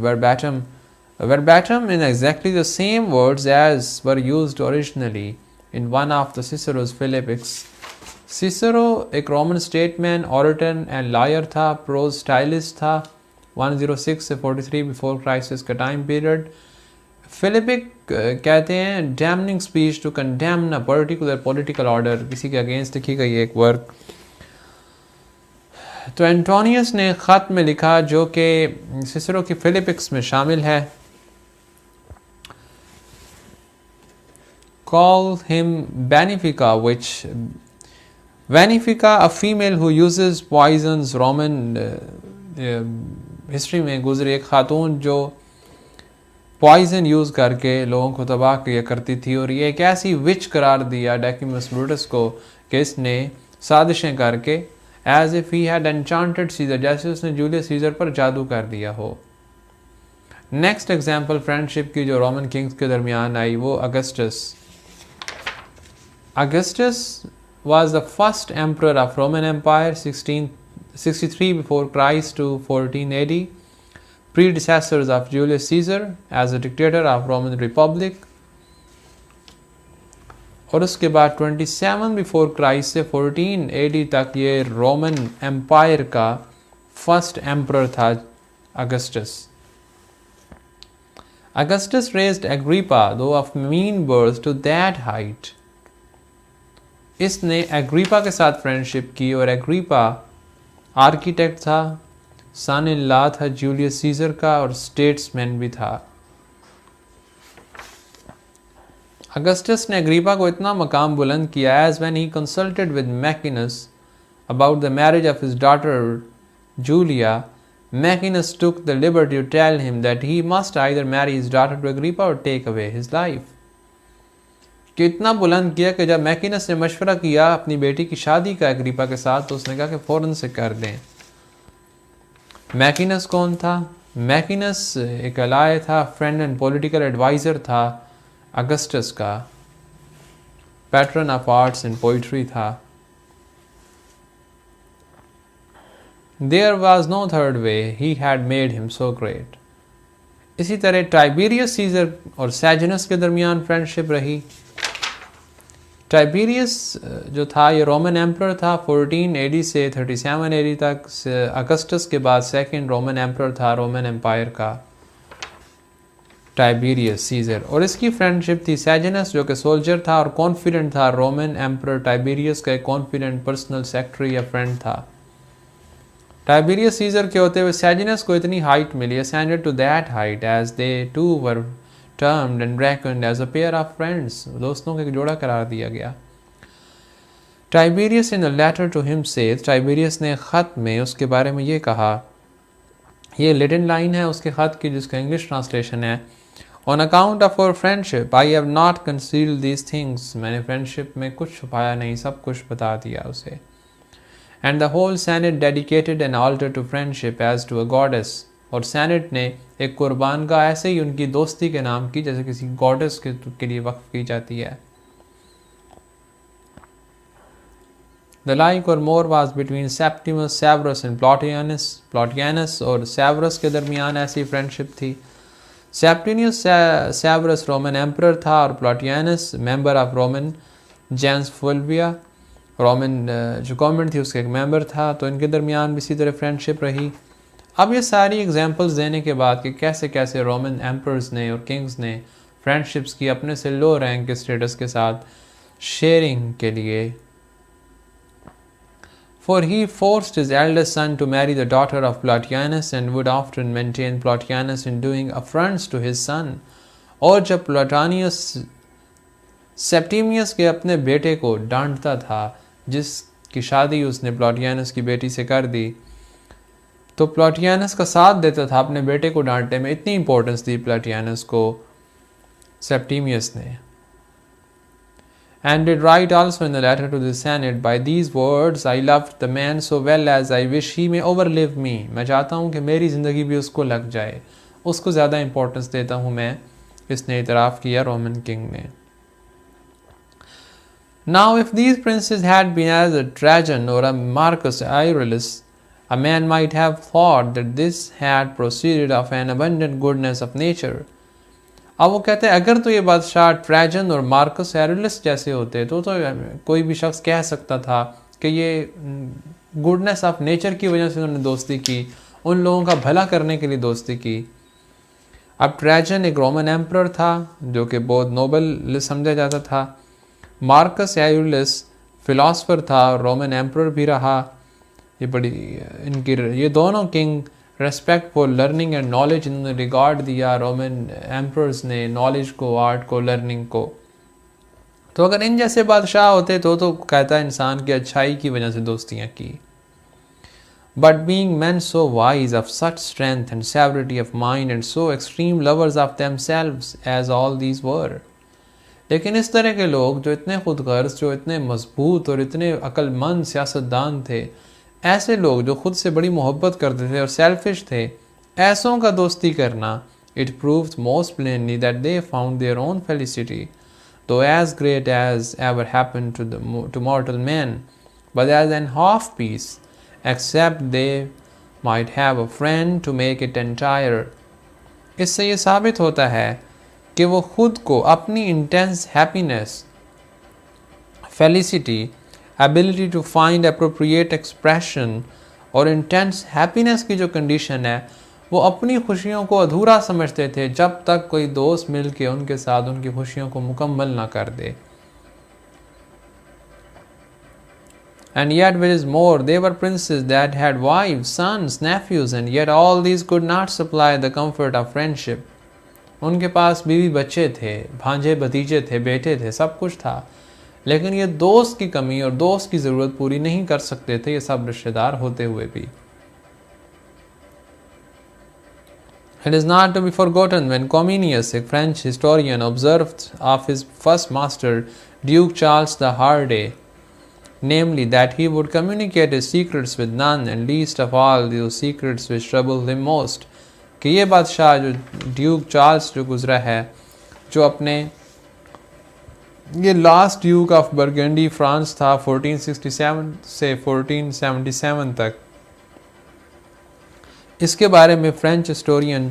verbatim in exactly the same words as were used originally in one of the Cicero's Philippics। Cicero एक Roman statesman, orator and lawyer था, प्रोज स्टाइलिस्ट था। 106 से 43 बिफोर क्राइसिस का time period. Philippic कहते हैं damning speech to condemn a particular political order, किसी के against लिखी गई एक वर्क। तो एंटोनियस ने ख़त में लिखा जो कि सिसरो की फिलिपिक्स में शामिल है। Call him Benfica which Benefica, a female who uses poisons। Roman history में गुजरी एक खातून जो पॉइजन यूज़ करके लोगों को तबाह किया करती थी, और ये एक ऐसी विच करार दिया Decimus Brutus को कि इसने साजिशें करके, as if he had enchanted Caesar, जैसे उसने जूलियस सीजर पर जादू कर दिया हो। नेक्स्ट एग्जाम्पल फ्रेंडशिप की जो रोमन किंग्स के दरमियान आई वो Augustus. Augustus was the first emperor of Roman Empire 1663 before Christ to 14 AD, predecessors of Julius Caesar as a dictator of Roman Republic, और उसके बाद 27 बिफोर क्राइस्ट से 14 AD तक ये रोमन एम्पायर का फर्स्ट एम्परर था Augustus. Augustus raised Agrippa, though of mean birth, to that height. इसने एग्रीपा के साथ फ्रेंडशिप की और एग्रीपा आर्किटेक्ट था, सन इन लॉ था जूलियस सीजर का और स्टेट्समैन भी था। अगस्टस ने एग्रीपा को इतना मकाम बुलंद किया as when he consulted with Maecenas about the marriage of his daughter Julia, Maecenas took the liberty to tell him that he must either marry his daughter to Agrippa or take away his life. कि इतना बुलंद किया कि जब मैकिनस ने मशवरा किया अपनी बेटी की शादी का एग्रीपा के साथ, तो उसने कहा कि फ़ौरन से कर दें। मैकिनस कौन था? मैकिनस एक अलाय था, फ्रेंड एंड पॉलिटिकल एडवाइज़र था अगस्टस का, patron of arts and poetry था। There was no third way, he had made him so great. इसी तरह टाइबेरियस सीजर और सेजनस के दरमियान फ्रेंडशिप रही। टाइबेरियस जो था ये रोमन एम्परर था 14 AD से 37 AD तक। अगस्टस के बाद सेकंड रोमन एम्परर था रोमन एम्पायर का टाइबेरियस सीजर, और इसकी फ्रेंडशिप थी सेजनस जो कि सोल्जर था और कॉन्फिडेंट था। रोमन एम्परर टाइबेरियस का एक कॉन्फिडेंट पर्सनल सेक्रेटरी या फ्रेंड था। टाइबेरियस सीजर के होते हुए सेजनस को इतनी हाइट मिली, ascended to that height as they two were termed and reckoned as a pair of friends, दोस्तों का एक जोड़ा करार दिया गया। Tiberius in a letter to him says, Tiberius ने ख़त में उसके बारे में ये कहा, ये लैटिन लाइन है उसके ख़त की जिसका इंग्लिश ट्रांसलेशन है, On account of our friendship I have not concealed these things, मैंने फ्रेंडशिप में कुछ छुपाया नहीं, सब कुछ बता दिया उसे। And the whole Senate dedicated an altar to friendship as to a goddess, और सेनेट ने एक कुर्बानगाह ऐसे ही उनकी दोस्ती के नाम की जैसे किसी गॉडेस के लिए वक्फ की जाती है। The like or more was between Septimus Severus and Plautianus और सेवरस के दरमियान ऐसी फ्रेंडशिप थी। सेप्टिनियस सेवरस रोमन एम्परर था और Plautianus member of Roman gens Fulvia, Roman जो गवर्नमेंट थी उसका एक मेंबर था, तो इनके दरमियान भी इसी तरह फ्रेंडशिप रही। अब ये सारी एग्जांपल्स देने के बाद कि कैसे कैसे रोमन एम्परर्स ने और किंग्स ने फ्रेंडशिप्स की अपने से लो रैंक के स्टेटस के साथ शेयरिंग के लिए। For he forced his eldest son to marry the daughter of Plautianus and would often maintain Plautianus in doing affronts to his son। और जब प्लॉटानियस सेप्टिमियस के अपने बेटे को डांटता था जिसकी शादी उसने प्लॉटियनस की बेटी से कर दी, तो प्लॉटियनस का साथ देता था अपने बेटे को डांटने में। इतनी इंपॉर्टेंस दी प्लॉटियनस को सेप्टिमियस ने। And did write also in the letter to the Senate, by these words I loved the man so well as I wish he may overlive me। मैं चाहता हूँ कि मेरी ज़िंदगी भी उसको लग जाए, उसको ज़्यादा इंपॉर्टेंस देता हूँ मैं, इसने इतराफ़ किया रोमन किंग ने। Now if these princes had been as a Trajan or a Marcus Aurelius, a man might have thought that this had proceeded of an abundant goodness of nature। अब वो कहते हैं अगर तो ये बादशाह ट्रैजन और मार्कस एरुलिस जैसे होते तो कोई भी शख्स कह सकता था कि ये गुडनेस ऑफ नेचर की वजह से उन्होंने दोस्ती की, उन लोगों का भला करने के लिए दोस्ती की। अब ट्रैजन एक रोमन एम्परर था जो कि बहुत नोबल समझा जाता था। मार्कस एरुलिस फिलासफर था और रोमन एम्परर भी रहा। ये दोनों king respect for learning and knowledge इन्होंने रिगार्ड दिया रोमन एम्परर्स ने, नॉलेज को, आर्ट को, लर्निंग को। तो अगर इन जैसे बादशाह होते तो कहता है इंसान की अच्छाई की वजह से दोस्तियाँ की। But being men so wise, of such strength and severity of mind and so extreme lovers of themselves as all these were, लेकिन इस तरह के लोग जो इतने खुदगर्ज, जो इतने मजबूत और इतने अक्लमंद सियासतदान थे, ऐसे लोग जो खुद से बड़ी मोहब्बत करते थे और सेल्फिश थे, ऐसों का दोस्ती करना, it proves most plainly that they found their own felicity, though as great as ever happened to mortal men, but as an half piece, except they might have a friend to make it entire. इससे ये साबित होता है कि वो खुद को अपनी intense happiness, felicity, ability to find appropriate expression और इंटेंस हैप्पीनेस की जो कंडीशन है, वो अपनी खुशियों को अधूरा समझते थे जब तक कोई दोस्त मिल के उनके साथ उनकी खुशियों को मुकम्मल ना कर दे. And yet which is more, they were princes that had wives, sons, nephews, and yet all these could not supply the comfort of friendship. उनके पास बीवी बच्चे थे, भांजे भतीजे थे, बेटे थे, सब कुछ था, लेकिन ये दोस्त की कमी और दोस्त की ज़रूरत पूरी नहीं कर सकते थे, ये सब रिश्तेदार होते हुए भी. It is not to be forgotten when Comenius, a French historian, observed of his first master, Duke Charles the Hardy, namely that he would communicate his secrets with none, and least of all those secrets which troubled him most. कि ये बादशाह जो Duke Charles जो गुजरा है, जो अपने ये last Duke of burgundy France था 1467 से 1477 तक, इसके बारे में फ्रेंच हिस्टोरियन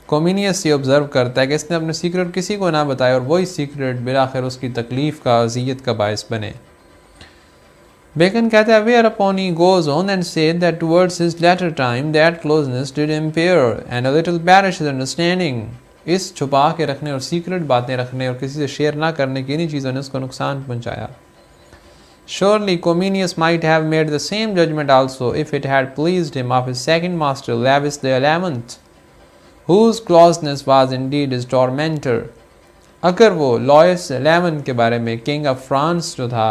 कोमिनियस ये ऑब्जर्व करता है कि इसने अपने सीक्रेट किसी को ना बताया और वही सीक्रेट बिलाखिर उसकी तकलीफ़ का, अजियत का बायस बने. Bacon कहता है, whereupon he goes on and said that towards his latter time that closeness did impair and a little perish his understanding. इस छुपा के रखने और सीक्रेट बातें रखने और किसी से शेयर ना करने की इन्हीं चीज़ों ने उसको नुकसान पहुंचाया. Surely Comenius might have made the same judgment also if it had pleased him of his second master Lewis the 11th, whose closeness was indeed his tormentor. अगर वो लॉयस 11 के बारे में किंग ऑफ फ्रांस जो था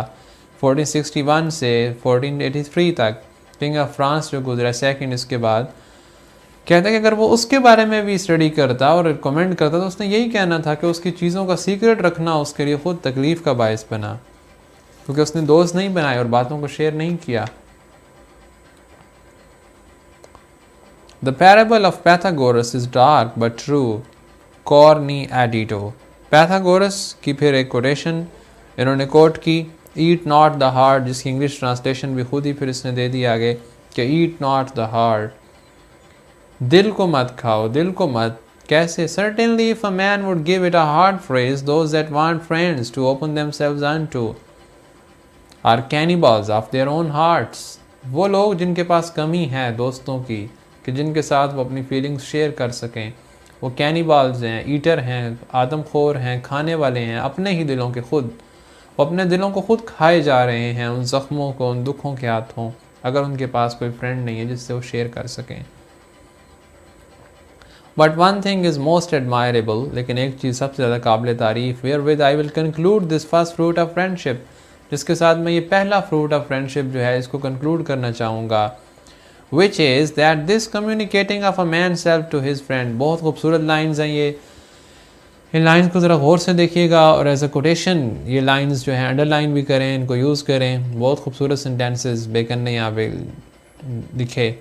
1461 से 1483 तक, किंग ऑफ फ्रांस जो गुजरा सेकंड, इसके बाद कहता है कि अगर वो उसके बारे में भी स्टडी करता और कमेंट करता तो उसने यही कहना था कि उसकी चीज़ों का सीक्रेट रखना उसके लिए खुद तकलीफ़ का बायस बना, क्योंकि उसने दोस्त नहीं बनाए और बातों को शेयर नहीं किया. The parable of Pythagoras is dark but true. Corni addito. Pythagoras की फिर एक कोटेशन इन्होंने कोट की, ईट नॉट द हार्ट, जिसकी इंग्लिश ट्रांसलेशन भी खुद ही फिर इसने दे दी आगे कि ईट नॉट द हार्ट, दिल को मत खाओ, दिल को मत. कैसे? Certainly if a man would give it a hard phrase, those that want friends to open themselves unto are cannibals of their own hearts. वो लोग जिनके पास कमी है दोस्तों की, कि जिनके साथ वो अपनी फीलिंग्स शेयर कर सकें, वो कैनिबाल्स हैं, ईटर हैं, आदमखोर हैं, खाने वाले हैं अपने ही दिलों के खुद. वो अपने दिलों को खुद खाए जा रहे हैं, उन ज़ख्मों को, उन दुखों के हाथों, अगर उनके पास कोई फ्रेंड नहीं है जिससे वो शेयर कर सकें. But one thing is most admirable, लेकिन एक चीज़ सबसे ज़्यादा काबिल तारीफ़, wherewith I will conclude this first fruit of friendship, जिसके साथ मैं ये पहला फ्रूट ऑफ फ्रेंडशिप जो है इसको कंक्लूड करना चाहूँगा, which is that this communicating of a man self to his friend. बहुत खूबसूरत लाइन्स हैं ये, इन लाइन्स को ज़रा गौर से देखिएगा और एज अ कोटेशन ये लाइन्स जो हैं अंडरलाइन भी करें, इनको यूज़ करें. बहुत खूबसूरत सेंटेंसेस बेकन ने यहाँ पे लिखे.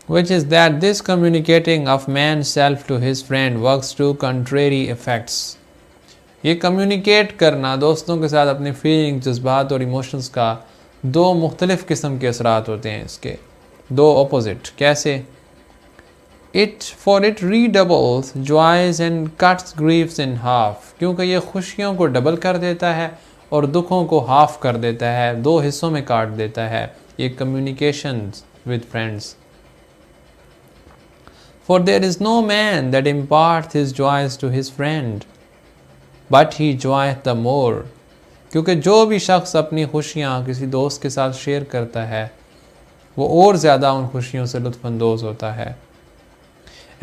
Which is that this communicating of man's self to his friend works to contrary effects. ये कम्युनिकेट करना, दोस्तों के साथ अपने फीलिंग, जज्बात और इमोशंस का दो मुख्तलिफ़ किस्म के असरात होते हैं, इसके दो ऑपोजिट. कैसे? It redoubles joys and cuts griefs in half, क्योंकि ये खुशियों को डबल कर देता है और दुखों को हाफ कर देता है, दो हिस्सों में काट देता है. ये communication with friends. For there is no man that imparts his joys to his friend, but he joyeth the more. क्योंकि जो भी शख्स अपनी खुशियाँ किसी दोस्त के साथ शेयर करता है वो और ज़्यादा उन खुशियों से लुत्फ़अंदोज़ होता है.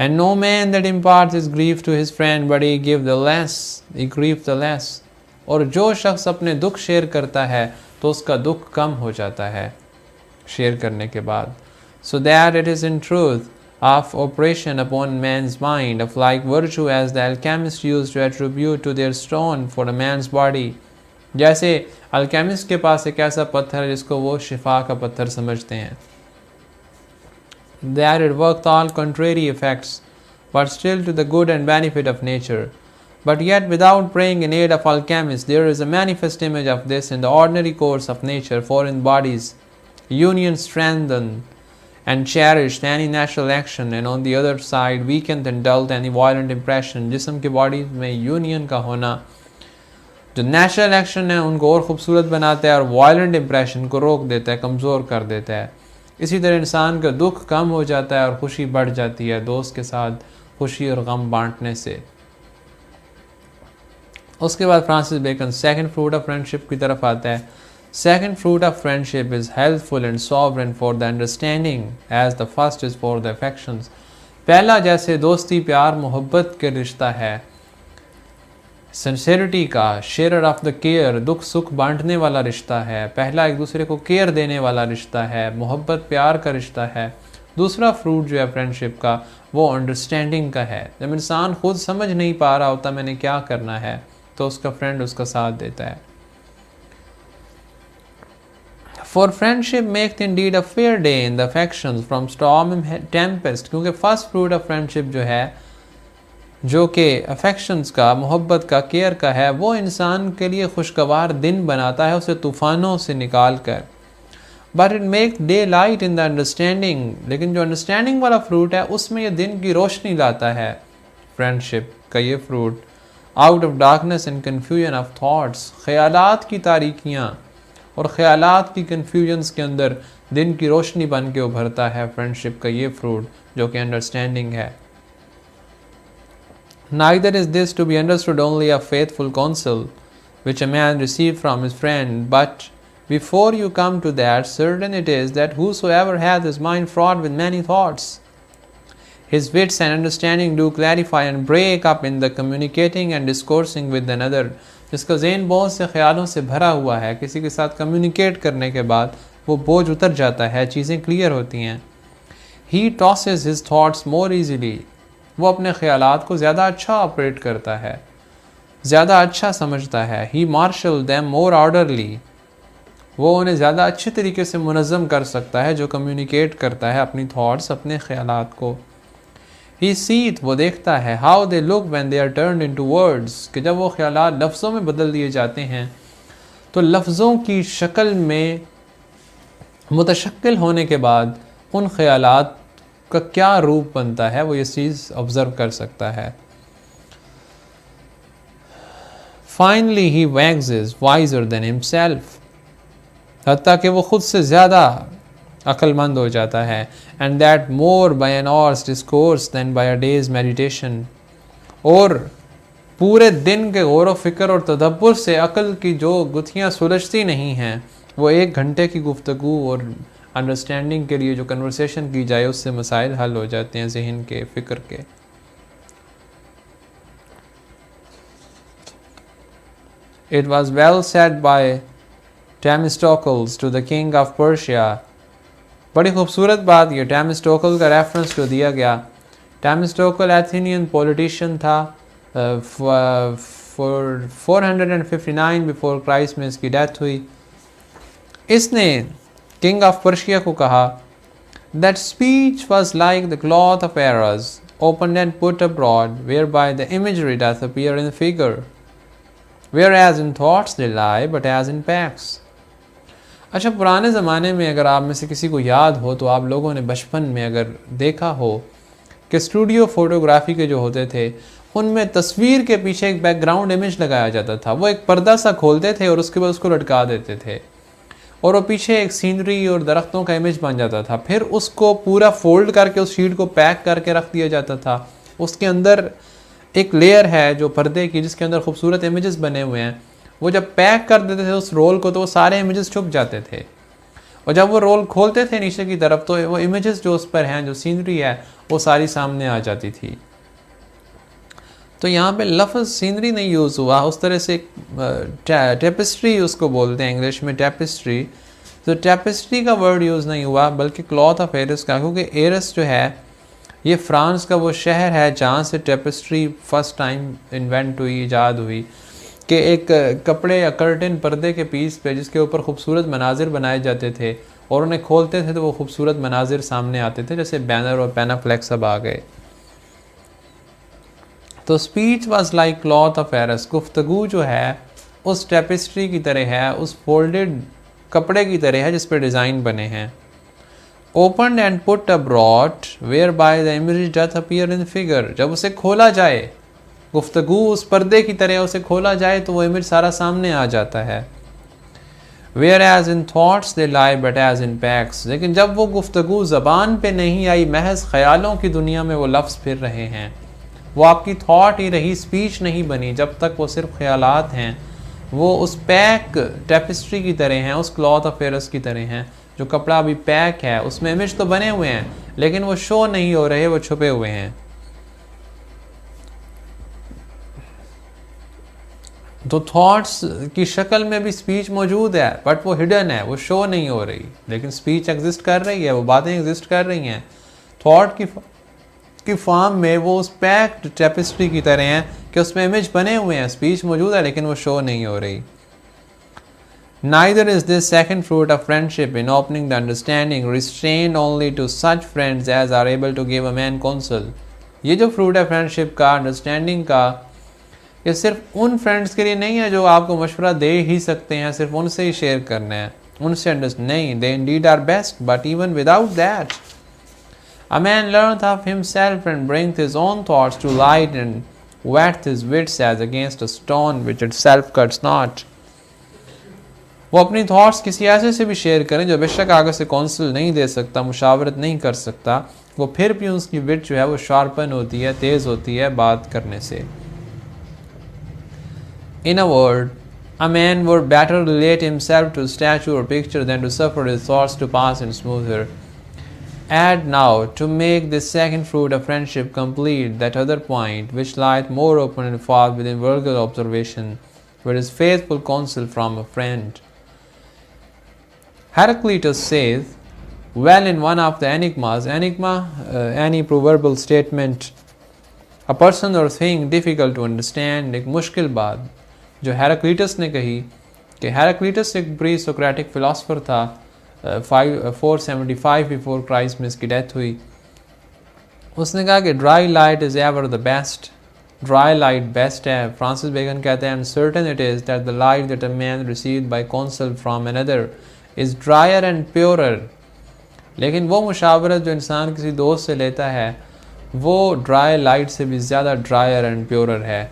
And no man that imparts his grief to his friend, but he grieve the less. और जो शख्स अपने दुख शेयर करता है तो उसका दुख कम हो जाता है शेयर करने के बाद. So that it is in truth of operation upon man's mind, of like virtue as the alchemist used to attribute to their stone for a man's body. जैसे अल्केमिस्ट के पास एक ऐसा पत्थर है जिसको वो शिफा का पत्थर समझते हैं. That it worked all contrary effects, but still to the good and benefit of nature. But yet, without praying in aid of alchemists, there is a manifest image of this in the ordinary course of nature, for in bodies, union strengthened and cherished any natural action, and on the other side, weakened and dulled any violent impression. जिस्म की body में union का होना जो natural action है उनको और ख़ूबसूरत बनाता है और वायलेंट इंप्रेशन को रोक देता है, कमज़ोर कर देता है. इसी तरह इंसान का दुख कम हो जाता है और खुशी बढ़ जाती है दोस्त के साथ खुशी और गम बांटने से. उसके बाद Francis Bacon second fruit of friendship की तरफ आता है. Second fruit of friendship is helpful and sovereign for the understanding as the first is for the affections. पहला जैसे दोस्ती प्यार मोहब्बत के रिश्ता है, सिंसेरिटी का, शेयर ऑफ द केयर, दुख सुख बांटने वाला रिश्ता है. पहला एक दूसरे को केयर देने वाला रिश्ता है, मोहब्बत प्यार का रिश्ता है. दूसरा फ्रूट जो है फ्रेंडशिप का वो अंडरस्टैंडिंग का है. जब इंसान खुद समझ नहीं पा रहा होता मैंने क्या करना है तो उसका फ्रेंड उसका साथ देता है. For friendship make indeed a fair day in the affections from storm and Tempest. क्योंकि फर्स्ट फ्रूट ऑफ फ्रेंडशिप जो है जो कि अफेक्शंस का, मोहब्बत का, केयर का है, वो इंसान के लिए खुशगवार दिन बनाता है उसे तूफ़ानों से निकाल कर. But it make day light in the understanding. लेकिन जो अंडरस्टैंडिंग वाला फ्रूट है उसमें ये दिन की रोशनी लाता है. फ्रेंडशिप का ये fruit out of darkness and confusion of thoughts, ख्यालात की तारीकियाँ और ख्यालात की कन्फ्यूजन्स के अंदर दिन की रोशनी बन के उभरता है फ्रेंडशिप का ये फ्रूट जो कि अंडरस्टैंडिंग है. Neither is this to be understood only of faithful counsel which a man received from his friend, but before you come to that, certain it is that whosoever hath his mind fraught with many thoughts, his wits and understanding do clarify and break up in the communicating and discoursing with another. जिसका ज़हन बहुत से ख्यालों से भरा हुआ है, किसी के साथ कम्युनिकेट करने के बाद वो बोझ उतर जाता है, चीज़ें क्लियर होती हैं. He tosses his thoughts more easily. वो अपने ख्यालात को ज़्यादा अच्छा ऑपरेट करता है, ज़्यादा अच्छा समझता है. ही मार्शल दैम मोर ऑर्डरली. वो उन्हें ज़्यादा अच्छे तरीके से मुनज़्ज़म कर सकता है जो कम्युनिकेट करता है अपनी थॉट्स, अपने ख्यालात को. ही सीथ, वो देखता है, how they look when they are turned into words, कि जब वो ख्यालात लफ्ज़ों में बदल दिए जाते हैं तो लफ्ज़ों की शक्ल में मुतशक्किल होने के बाद उन ख्यालात का क्या रूप बनता है वो ये चीज़ ऑब्ज़र्व कर सकता है. Finally he wags visor than himself, हत्ता कि वो खुद से ज़्यादा अक्लमंद हो जाता है. And that more by an hour's discourse than by a day's meditation. और पूरे दिन के गौर व फिक्र और तदब्बुर से अक़ल की जो गुत्थियाँ सुलझती नहीं हैं वो 1 घंटे की गुफ्तगू और अंडरस्टैंडिंग के लिए जो कन्वर्सेशन की जाए उससे मसाइल हल हो जाते हैं ज़हन के, फ़िक्र के. It was well said by Themistocles to the king of Persia. बड़ी खूबसूरत बात ये टेमिस्टोकल का रेफरेंस जो दिया गया. टेमिस्टोकल एथेनियन पॉलिटिशियन था. 459 बिफोर क्राइस्ट में इसकी डेथ हुई. इसने किंग ऑफ पर्शिया को कहा, that speech was like the cloth of arras open and put abroad whereby the imagery doth appear in figure whereas in thoughts they lie but as in packs. अच्छा, पुराने ज़माने में अगर आप में से किसी को याद हो तो आप लोगों ने बचपन में अगर देखा हो कि स्टूडियो फोटोग्राफी के जो होते थे उनमें तस्वीर के पीछे एक बैकग्राउंड इमेज लगाया जाता था. वो एक पर्दा सा खोलते थे और उसके बाद उसको लटका देते थे और वो पीछे एक सीनरी और दरख्तों का इमेज बन जाता था. फिर उसको पूरा फोल्ड करके उस शीट को पैक करके रख दिया जाता था. उसके अंदर एक लेयर है जो पर्दे की जिसके अंदर खूबसूरत इमेजेस बने हुए हैं. वो जब पैक कर देते थे उस रोल को तो वो सारे इमेजेस छुप जाते थे और जब वो रोल खोलते थे नीचे की तरफ तो वो इमेजेस जो उस पर हैं, जो सीनरी है, वो सारी सामने आ जाती थी. तो यहाँ पे लफ्ज़ सीनरी नहीं यूज़ हुआ, उस तरह से टेपिस्ट्री उसको बोलते हैं इंग्लिश में, टेपिस्ट्री. तो टेपिस्ट्री का वर्ड यूज़ नहीं हुआ बल्कि क्लॉथ ऑफ एरस का, क्योंकि एरस जो है ये फ्रांस का वो शहर है जहाँ से टेपेस्ट्री फर्स्ट टाइम इन्वेंट हुई, ईजाद हुई, कि एक कपड़े या कर्टन पर्दे के पीस पे जिसके ऊपर खूबसूरत मनाजिर बनाए जाते थे और उन्हें खोलते थे तो वो खूबसूरत मनाजिर सामने आते थे, जैसे बैनर और पैनाफ्लेक्स अब आ गए। तो speech was like cloth of Eris, गुफ्तगू जो है उस टेपेस्ट्री की तरह है, उस फोल्डेड कपड़े की तरह है जिस पर डिज़ाइन बने हैं। Open and put abroad whereby the image doth appear in figure, जब उसे खोला जाए, गुफ्तगू उस पर्दे की तरह उसे खोला जाए तो वो इमेज सारा सामने आ जाता है। Whereas in thoughts they lie but as in packs, लेकिन जब वो गुफ्तगू ज़बान पे नहीं आई, महज ख्यालों की दुनिया में वो लफ्ज़ फिर रहे हैं, वो आपकी थॉट ही रही, स्पीच नहीं बनी, जब तक वो सिर्फ ख्यालात हैं, वो उस पैक टेपेस्ट्री की तरह हैं, उस क्लॉथ ऑफ एरस की तरह हैं, जो कपड़ा अभी पैक है, उसमें इमेज तो बने हुए हैं लेकिन वो शो नहीं हो रहे, वो छुपे हुए हैं। तो थॉट्स की शक्ल में भी स्पीच मौजूद है बट वो हिडन है, वो शो नहीं हो रही, लेकिन स्पीच एग्जिस्ट कर रही है, वो बातें एग्जिस्ट कर रही हैं। थॉट की फॉर्म में वो उस पैक्ड टेपेस्ट्री की तरह हैं कि उसमें इमेज बने हुए हैं, स्पीच मौजूद है लेकिन वो शो नहीं हो रही। Neither is this second fruit of friendship in opening the understanding restrained only to such friends as are able to give a man counsel। ये जो फ्रूट है फ्रेंडशिप का, अंडरस्टैंडिंग का, ये सिर्फ उन फ्रेंड्स के लिए नहीं है जो आपको मशवरा दे ही सकते हैं, सिर्फ उनसे ही शेयर करना है, उनसे नहीं, they indeed are best, but even without that a man learneth of himself and bringeth his own thoughts to light and whetteth his wits as against a stone which itself cuts not। वो अपनी thoughts किसी ऐसे से भी share करें जो बेशक आगे से काउंसिल नहीं दे सकता, मुशावरत नहीं कर सकता, वो फिर भी उसकी विट जो है वो शार्पन होती है, तेज़ होती है बात करने से। In a word, a man would better relate himself to a statue or picture than to suffer his thoughts to pass in smoother। Add now, to make this second fruit of friendship complete, that other point which lieth more open and far within vulgar observation, where is faithful counsel from a friend। Heraclitus says, well in one of the enigmas, any proverbial statement, a person or thing difficult to understand, एक मुश्किल बात जो हेराक्लीटस ने कही, कि हेराक्लीटस एक pre Socratic philosopher था, 475 before Christ में इसकी डेथ हुई। उसने कहा कि dry light is ever the best, dry light best है। फ्रांसिस बेकन कहते हैं, certain it is that the light that a man received by counsel from another is drier and purer, लेकिन वो मुशावरत जो इंसान किसी दोस्त से लेता है वो ड्राई लाइट से भी ज़्यादा ड्रायर एंड प्योरर है।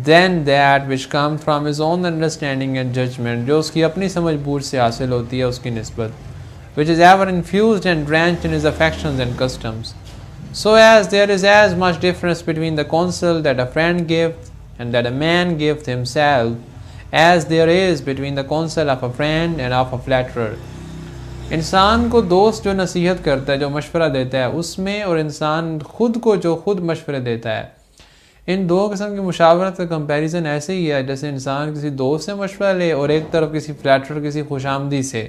Then that which comes from his own understanding and judgment, जो उसकी अपनी समझ बूझ से हासिल होती है उसकी निस्बत, which is ever infused and drenched in his affections and customs, so as there is as much difference between the counsel that a friend giveth and that a man giveth himself as there is between the counsel of a friend and of a flatterer। इंसान को दोस्त जो नसीहत करता है, जो मशवरा देता है, उसमें और इंसान खुद को जो खुद मशवरे देता है, इन दो किस्म की मुशावरत का कंपैरिजन ऐसे ही है जैसे इंसान किसी दोस्त से मशवरा ले और एक तरफ किसी फ्लैटर, किसी खुशामदी से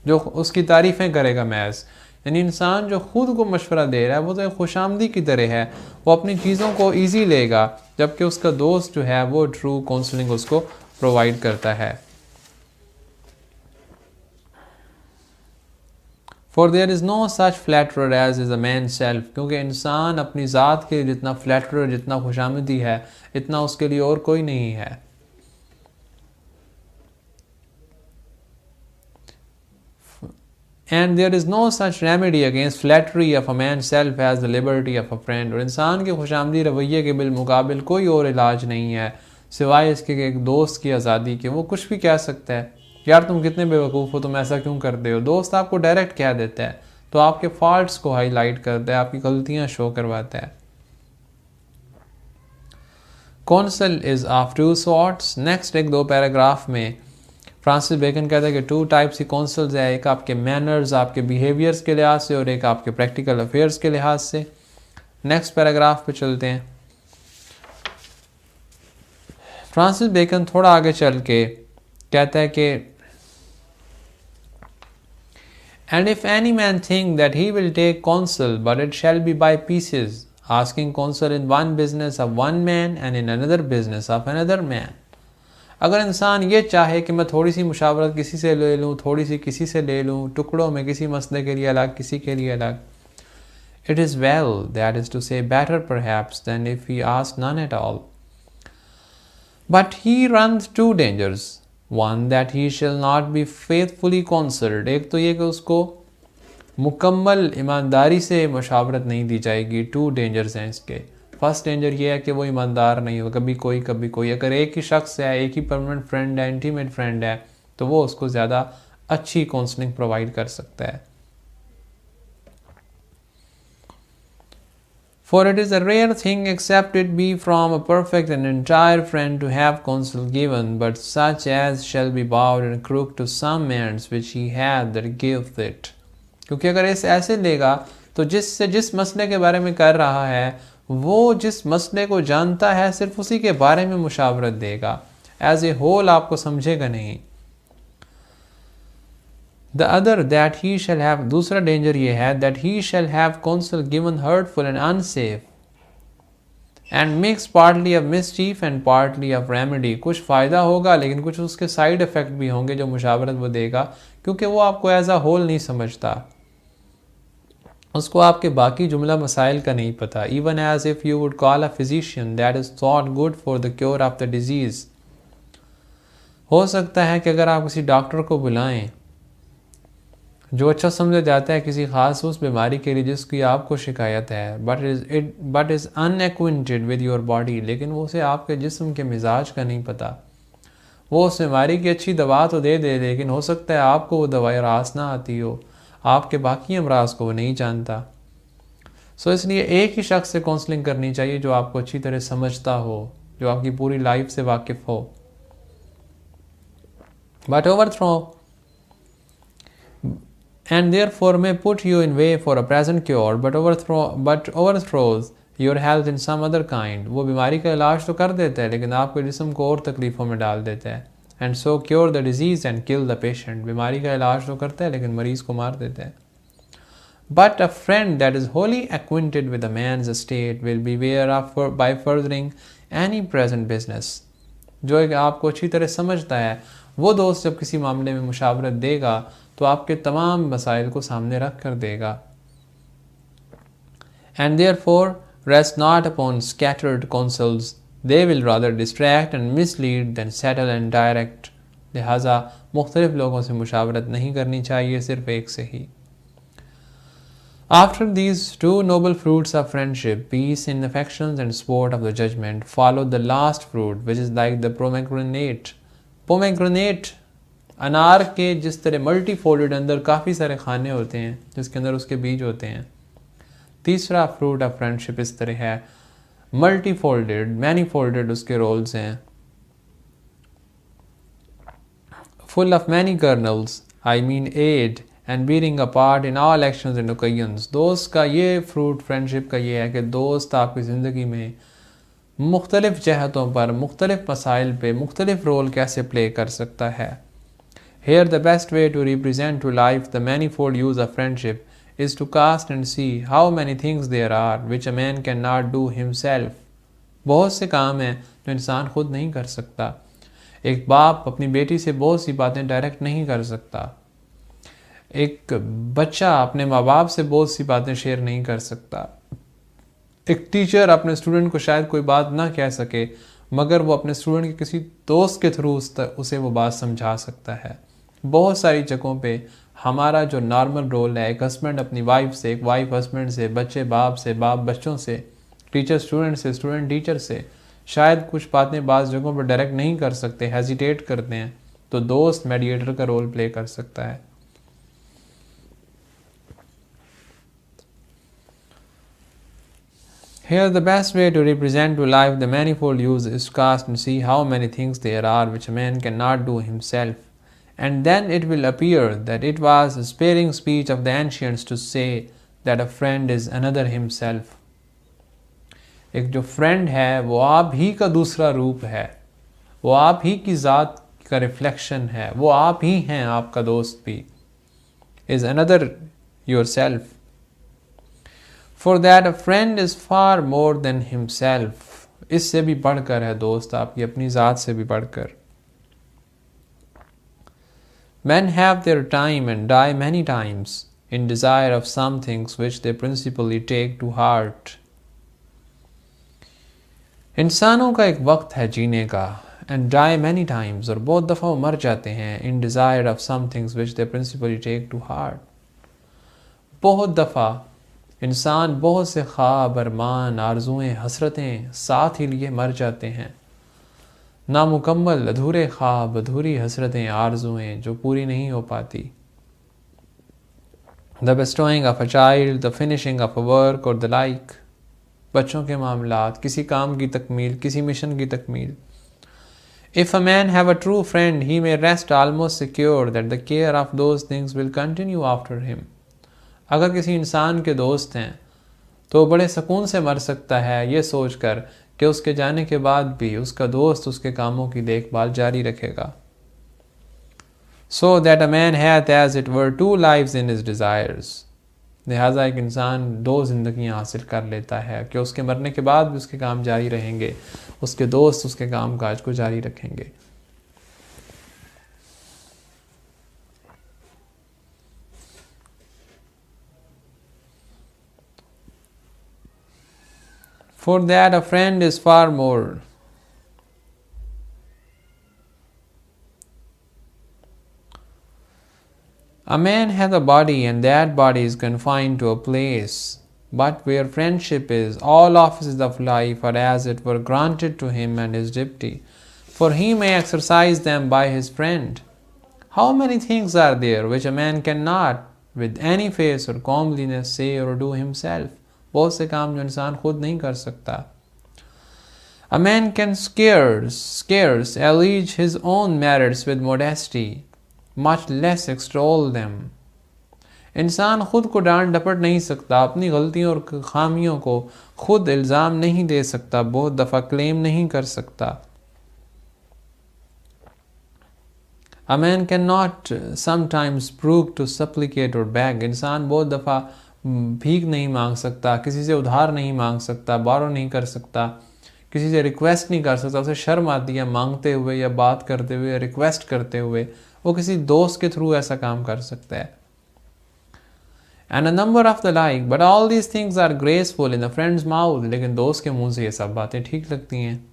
जो उसकी तारीफ़ें करेगा महज। यानी इंसान जो खुद को मशवरा दे रहा है वो तो एक खुशामदी की तरह है, वो अपनी चीज़ों को ईजी लेगा, जबकि उसका दोस्त जो है वो ट्रू काउंसलिंग उसको प्रोवाइड करता है। For there is no such flatterer as is a man's self, क्योंकि इंसान अपनी ज़ात के जितना फ्लैटरर, जितना खुशामदी है, इतना उसके लिए और कोई नहीं है। And there is no such remedy against flattery of a man's self as the liberty of a friend। और इंसान के खुशामदी रवैये के बिलमुकाबिल कोई और इलाज नहीं है सिवाय इसके कि एक दोस्त की आज़ादी के, वो कुछ भी कह सकता है, यार तुम कितने बेवकूफ़ हो, तुम ऐसा क्यों करते हो। दोस्त आपको डायरेक्ट कह देता है तो आपके फॉल्ट्स को हाईलाइट करता है, आपकी गलतियां शो करवाता है। Counsel is of two sorts. Next एक दो पैराग्राफ में फ्रांसिस बेकन कहता है कि टू टाइप्स की कौंसल्स है, एक आपके मैनर्स, आपके बिहेवियर्स के लिहाज से, और एक आपके प्रैक्टिकल अफेयर्स के लिहाज से। नेक्स्ट पैराग्राफ पे चलते हैं। फ्रांसिस बेकन थोड़ा आगे चल के कहता है कि And if any man think that he will take counsel, but it shall be by pieces, asking counsel in one business of one man and in another business of another man. अगर इंसान ये चाहे कि मैं थोड़ी सी मुशावरत किसी से ले लूँ, थोड़ी सी किसी से ले लूँ, टुकड़ों में किसी मसले के लिए अलग, किसी के लिए अलग, it is well, that is to say, better perhaps than if he asks none at all. But he runs two dangers. One, that he shall not be faithfully counseled. एक तो ये कि उसको मुकम्मल ईमानदारी से मुशावरत नहीं दी जाएगी. टू डेंजर्स हैं इसके. फर्स्ट डेंजर ये है कि वो ईमानदार नहीं हो, कभी कोई. अगर एक ही शख्स है, एक ही परमानेंट फ्रेंड है, इंटीमेट फ्रेंड है, तो वो उसको ज़्यादा अच्छी काउंसलिंग प्रोवाइड कर सकता है. For it is a rare thing, except it be from a perfect and entire friend, to have counsel given, but such as shall be bowed and crooked to some ends which he hath that giveth it. क्योंकि अगर इस ऐसे लेगा तो जिस मसले के बारे में कर रहा है, वो जिस मसले को जानता है सिर्फ उसी के बारे में मुशावरत देगा, एज ए होल आपको समझेगा नहीं. The other, that he shall have, दूसरा डेंजर ये है, that he shall have counsel given hurtful and unsafe, and makes partly of mischief and partly of remedy. कुछ फ़ायदा होगा लेकिन कुछ उसके साइड इफ़ेक्ट भी होंगे जो मुशावरत वो देगा, क्योंकि वो आपको एज अ होल नहीं समझता, उसको आपके बाकी जुमला मसाइल का नहीं पता. Even as if you would call a physician that is thought good for the cure of the disease. हो सकता है कि अगर आप किसी डॉक्टर को बुलाएं जो अच्छा समझा जाता है किसी ख़ास उस बीमारी के लिए जिसकी आपको शिकायत है, but is unacquainted with your body, लेकिन वो उसे आपके जिस्म के मिजाज का नहीं पता. वो उस बीमारी की अच्छी दवा तो दे दे, लेकिन हो सकता है आपको वो दवाई रास ना आती हो, आपके बाकी अमराज को वो नहीं जानता. सो इसलिए एक ही शख्स से काउंसलिंग करनी चाहिए जो आपको अच्छी तरह समझता हो, जो आपकी पूरी लाइफ से वाकिफ़ हो. But overthrow and therefore may put you in way for a present cure, but overthrows your health in some other kind. वो बीमारी का इलाज तो कर देता है लेकिन आपके जिस्म को और तकलीफ़ों में डाल देता है. and so cure the disease and kill the patient. बीमारी का इलाज तो करता है लेकिन मरीज़ को मार देता है. But a friend that is wholly acquainted with a man's estate will beware of by furthering any present business. जो एक आपको अच्छी तरह समझता है, वो दोस्त जब किसी मामले में मुशावरत देगा तो आपके तमाम मसाइल को सामने रख कर देगा. And therefore rest not upon scattered counsels, they will rather distract and mislead than settle and direct. लिहाजा मुख्तलिफ लोगों से मुशावरत नहीं करनी चाहिए, सिर्फ एक से ही. After these two noble fruits of friendship, peace in affections and sport of the judgment, followed the last fruit, which is like the pomegranate. Pomegranate अनार के जिस तरह मल्टी फोल्डेड अंदर काफ़ी सारे खाने होते हैं जिसके अंदर उसके बीज होते हैं, तीसरा फ्रूट ऑफ फ्रेंडशिप इस तरह है, मल्टी फोल्डेड, मैनी फोल्डेड उसके रोल्स हैं, full of many kernels, I mean aid and bearing a part in all actions and occasions. दोस्त का ये फ्रूट फ्रेंडशिप का ये है कि दोस्त आपकी ज़िंदगी में मुख्तलिफ जहतों पर, मुख्तलिफ मसाइल पे मुख्तलिफ रोल कैसे प्ले कर सकता है. Here the best way to represent to life the manifold use of friendship is to cast and see how many things there are which a man cannot do himself. बहुत से काम हैं जो इंसान खुद नहीं कर सकता. एक बाप अपनी बेटी से बहुत सी बातें डायरेक्ट नहीं कर सकता. एक बच्चा अपने माँ बाप से बहुत सी बातें शेयर नहीं कर सकता. एक टीचर अपने स्टूडेंट को शायद कोई बात ना कह सके, मगर वो अपने स्टूडेंट के किसी दोस्त के थ्रू उसे वो बात समझा सकता है. बहुत सारी जगहों पे हमारा जो नॉर्मल रोल है, एक हस्बैंड अपनी वाइफ से, एक वाइफ हस्बैंड से, बच्चे बाप से, बाप बच्चों से, टीचर स्टूडेंट से, स्टूडेंट टीचर से, शायद कुछ बातें बाज़ जगहों पर डायरेक्ट नहीं कर सकते, हेजिटेट करते हैं, तो दोस्त मेडिएटर का रोल प्ले कर सकता है. Here the best way to represent to life the manifold use is to cast and see how many things there are which a man cannot do himself, and then it will appear that it was a sparing speech of the ancients to say that a friend is another himself. एक जो friend है वो आप ही का दूसरा रूप है, वो आप ही की ज़ात का रिफ्लेक्शन है, वो आप ही हैं आपका दोस्त भी. is another yourself. For that a friend is far more than himself. इससे भी बढ़कर है दोस्त आपकी अपनी ज़ात से भी बढ़कर. Men have their time and die many times in desire of some things which they principally take to heart. इंसानों का एक वक्त है जीने का, and die many times, और बहुत दफ़ा वो मर जाते हैं, in desire of some things which they principally take to heart. बहुत दफ़ा इंसान बहुत से ख्वाब, अरमान, आरज़ुएँ, हसरतें साथ ही लिए मर जाते हैं. नामुकम्मल अधूरे ख्वाब, अधूरी हसरतें, आरज़ुएँ जो पूरी नहीं हो पाती. The bestowing of a child, the finishing of a work or the like. बच्चों के मामलात, किसी काम की तकमील, किसी मिशन की तकमील. If a man have a true friend, he may rest almost secure that the care of those things will continue after him. अगर किसी इंसान के दोस्त हैं तो बड़े सुकून से मर सकता है ये सोचकर कि उसके जाने के बाद भी उसका दोस्त उसके कामों की देखभाल जारी रखेगा. So that a man hath as it were two lives in his desires. लिहाजा एक इंसान दो जिंदगियां हासिल कर लेता है कि उसके मरने के बाद भी उसके काम जारी रहेंगे, उसके दोस्त उसके काम काज को जारी रखेंगे. For that a friend is far more. A man hath a body, and that body is confined to a place. But where friendship is, all offices of life are as it were granted to him and his deputy, for he may exercise them by his friend. How many things are there which a man cannot, with any face or comeliness, say or do himself? बहुत से काम जो इंसान खुद नहीं कर सकता. A man can scarce allege his own merits with modesty, much less extol them. इंसान खुद को डांट डपट नहीं सकता, अपनी गलतियों और खामियों को खुद इल्ज़ाम नहीं दे सकता, बहुत दफ़ा क्लेम नहीं कर सकता. A man cannot sometimes brook to supplicate or beg. इंसान बहुत दफ़ा भीख नहीं मांग सकता, किसी से उधार नहीं मांग सकता, बारो नहीं कर सकता, किसी से रिक्वेस्ट नहीं कर सकता. उसे शर्म आती है मांगते हुए या बात करते हुए या रिक्वेस्ट करते हुए. वो किसी दोस्त के थ्रू ऐसा काम कर सकता है. And a number of the like, but all these things are graceful in a friend's mouth. लेकिन दोस्त के मुंह से ये सब बातें ठीक लगती हैं.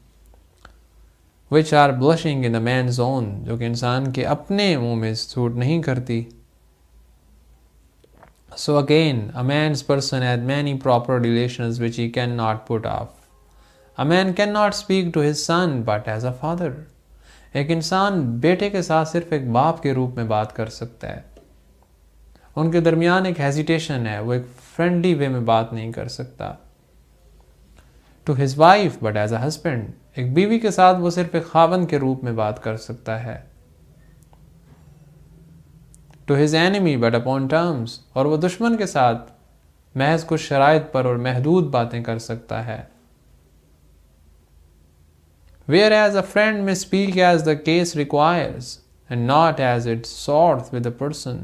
Which are blushing in a man's own, जो कि इंसान के अपने मुंह में सूट नहीं करती. So again, a man's person had many proper relations which he cannot put off. A man cannot speak to his son but as a father. एक इंसान बेटे के साथ सिर्फ एक बाप के रूप में बात कर सकता है. उनके दरमियान एक हेजिटेशन है, वो एक फ्रेंडली वे में बात नहीं कर सकता. To his wife but as a husband. एक बीवी के साथ वो सिर्फ एक खावंद के रूप में बात कर सकता है. To his enemy but upon terms. और वो दुश्मन के साथ महज कुछ शराइत पर और महदूद बातें कर सकता है. Whereas a friend may speak as the case requires and not as it sorts with the person.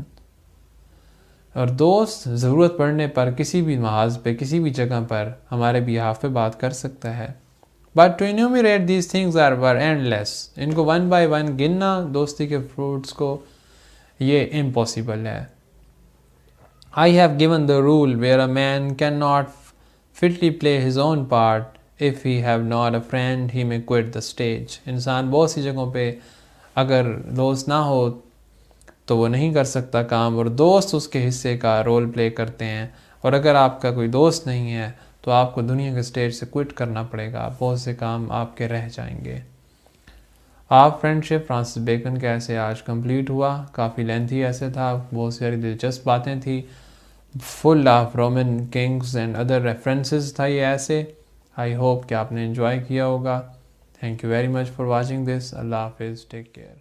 और दोस्त ज़रूरत पड़ने पर किसी भी महाज पे किसी भी जगह पर हमारे बिहाफ पे बात कर सकता है. But to enumerate these things were endless. इनको वन बाय वन गिनना दोस्ती के फ्रूट्स को ये इम्पॉसिबल है. I have given the rule where a man cannot fitly play his own part. If he have not a friend, he may quit the stage. इंसान बहुत सी जगहों पे अगर दोस्त ना हो तो वो नहीं कर सकता काम, और दोस्त उसके हिस्से का रोल प्ले करते हैं. और अगर आपका कोई दोस्त नहीं है तो आपको दुनिया के स्टेज से क्विट करना पड़ेगा, बहुत से काम आपके रह जाएंगे. आप फ्रेंडशिप फ्रांसिस बेकन का ऐसे आज कंप्लीट हुआ. काफ़ी लेंथी ऐसे था, बहुत सारी दिलचस्प बातें थी, full of Roman Kings and other references था ये ऐसे. आई होप कि आपने एंजॉय किया होगा. Thank you very much for watching this. अल्लाह हाफिज़. Take care.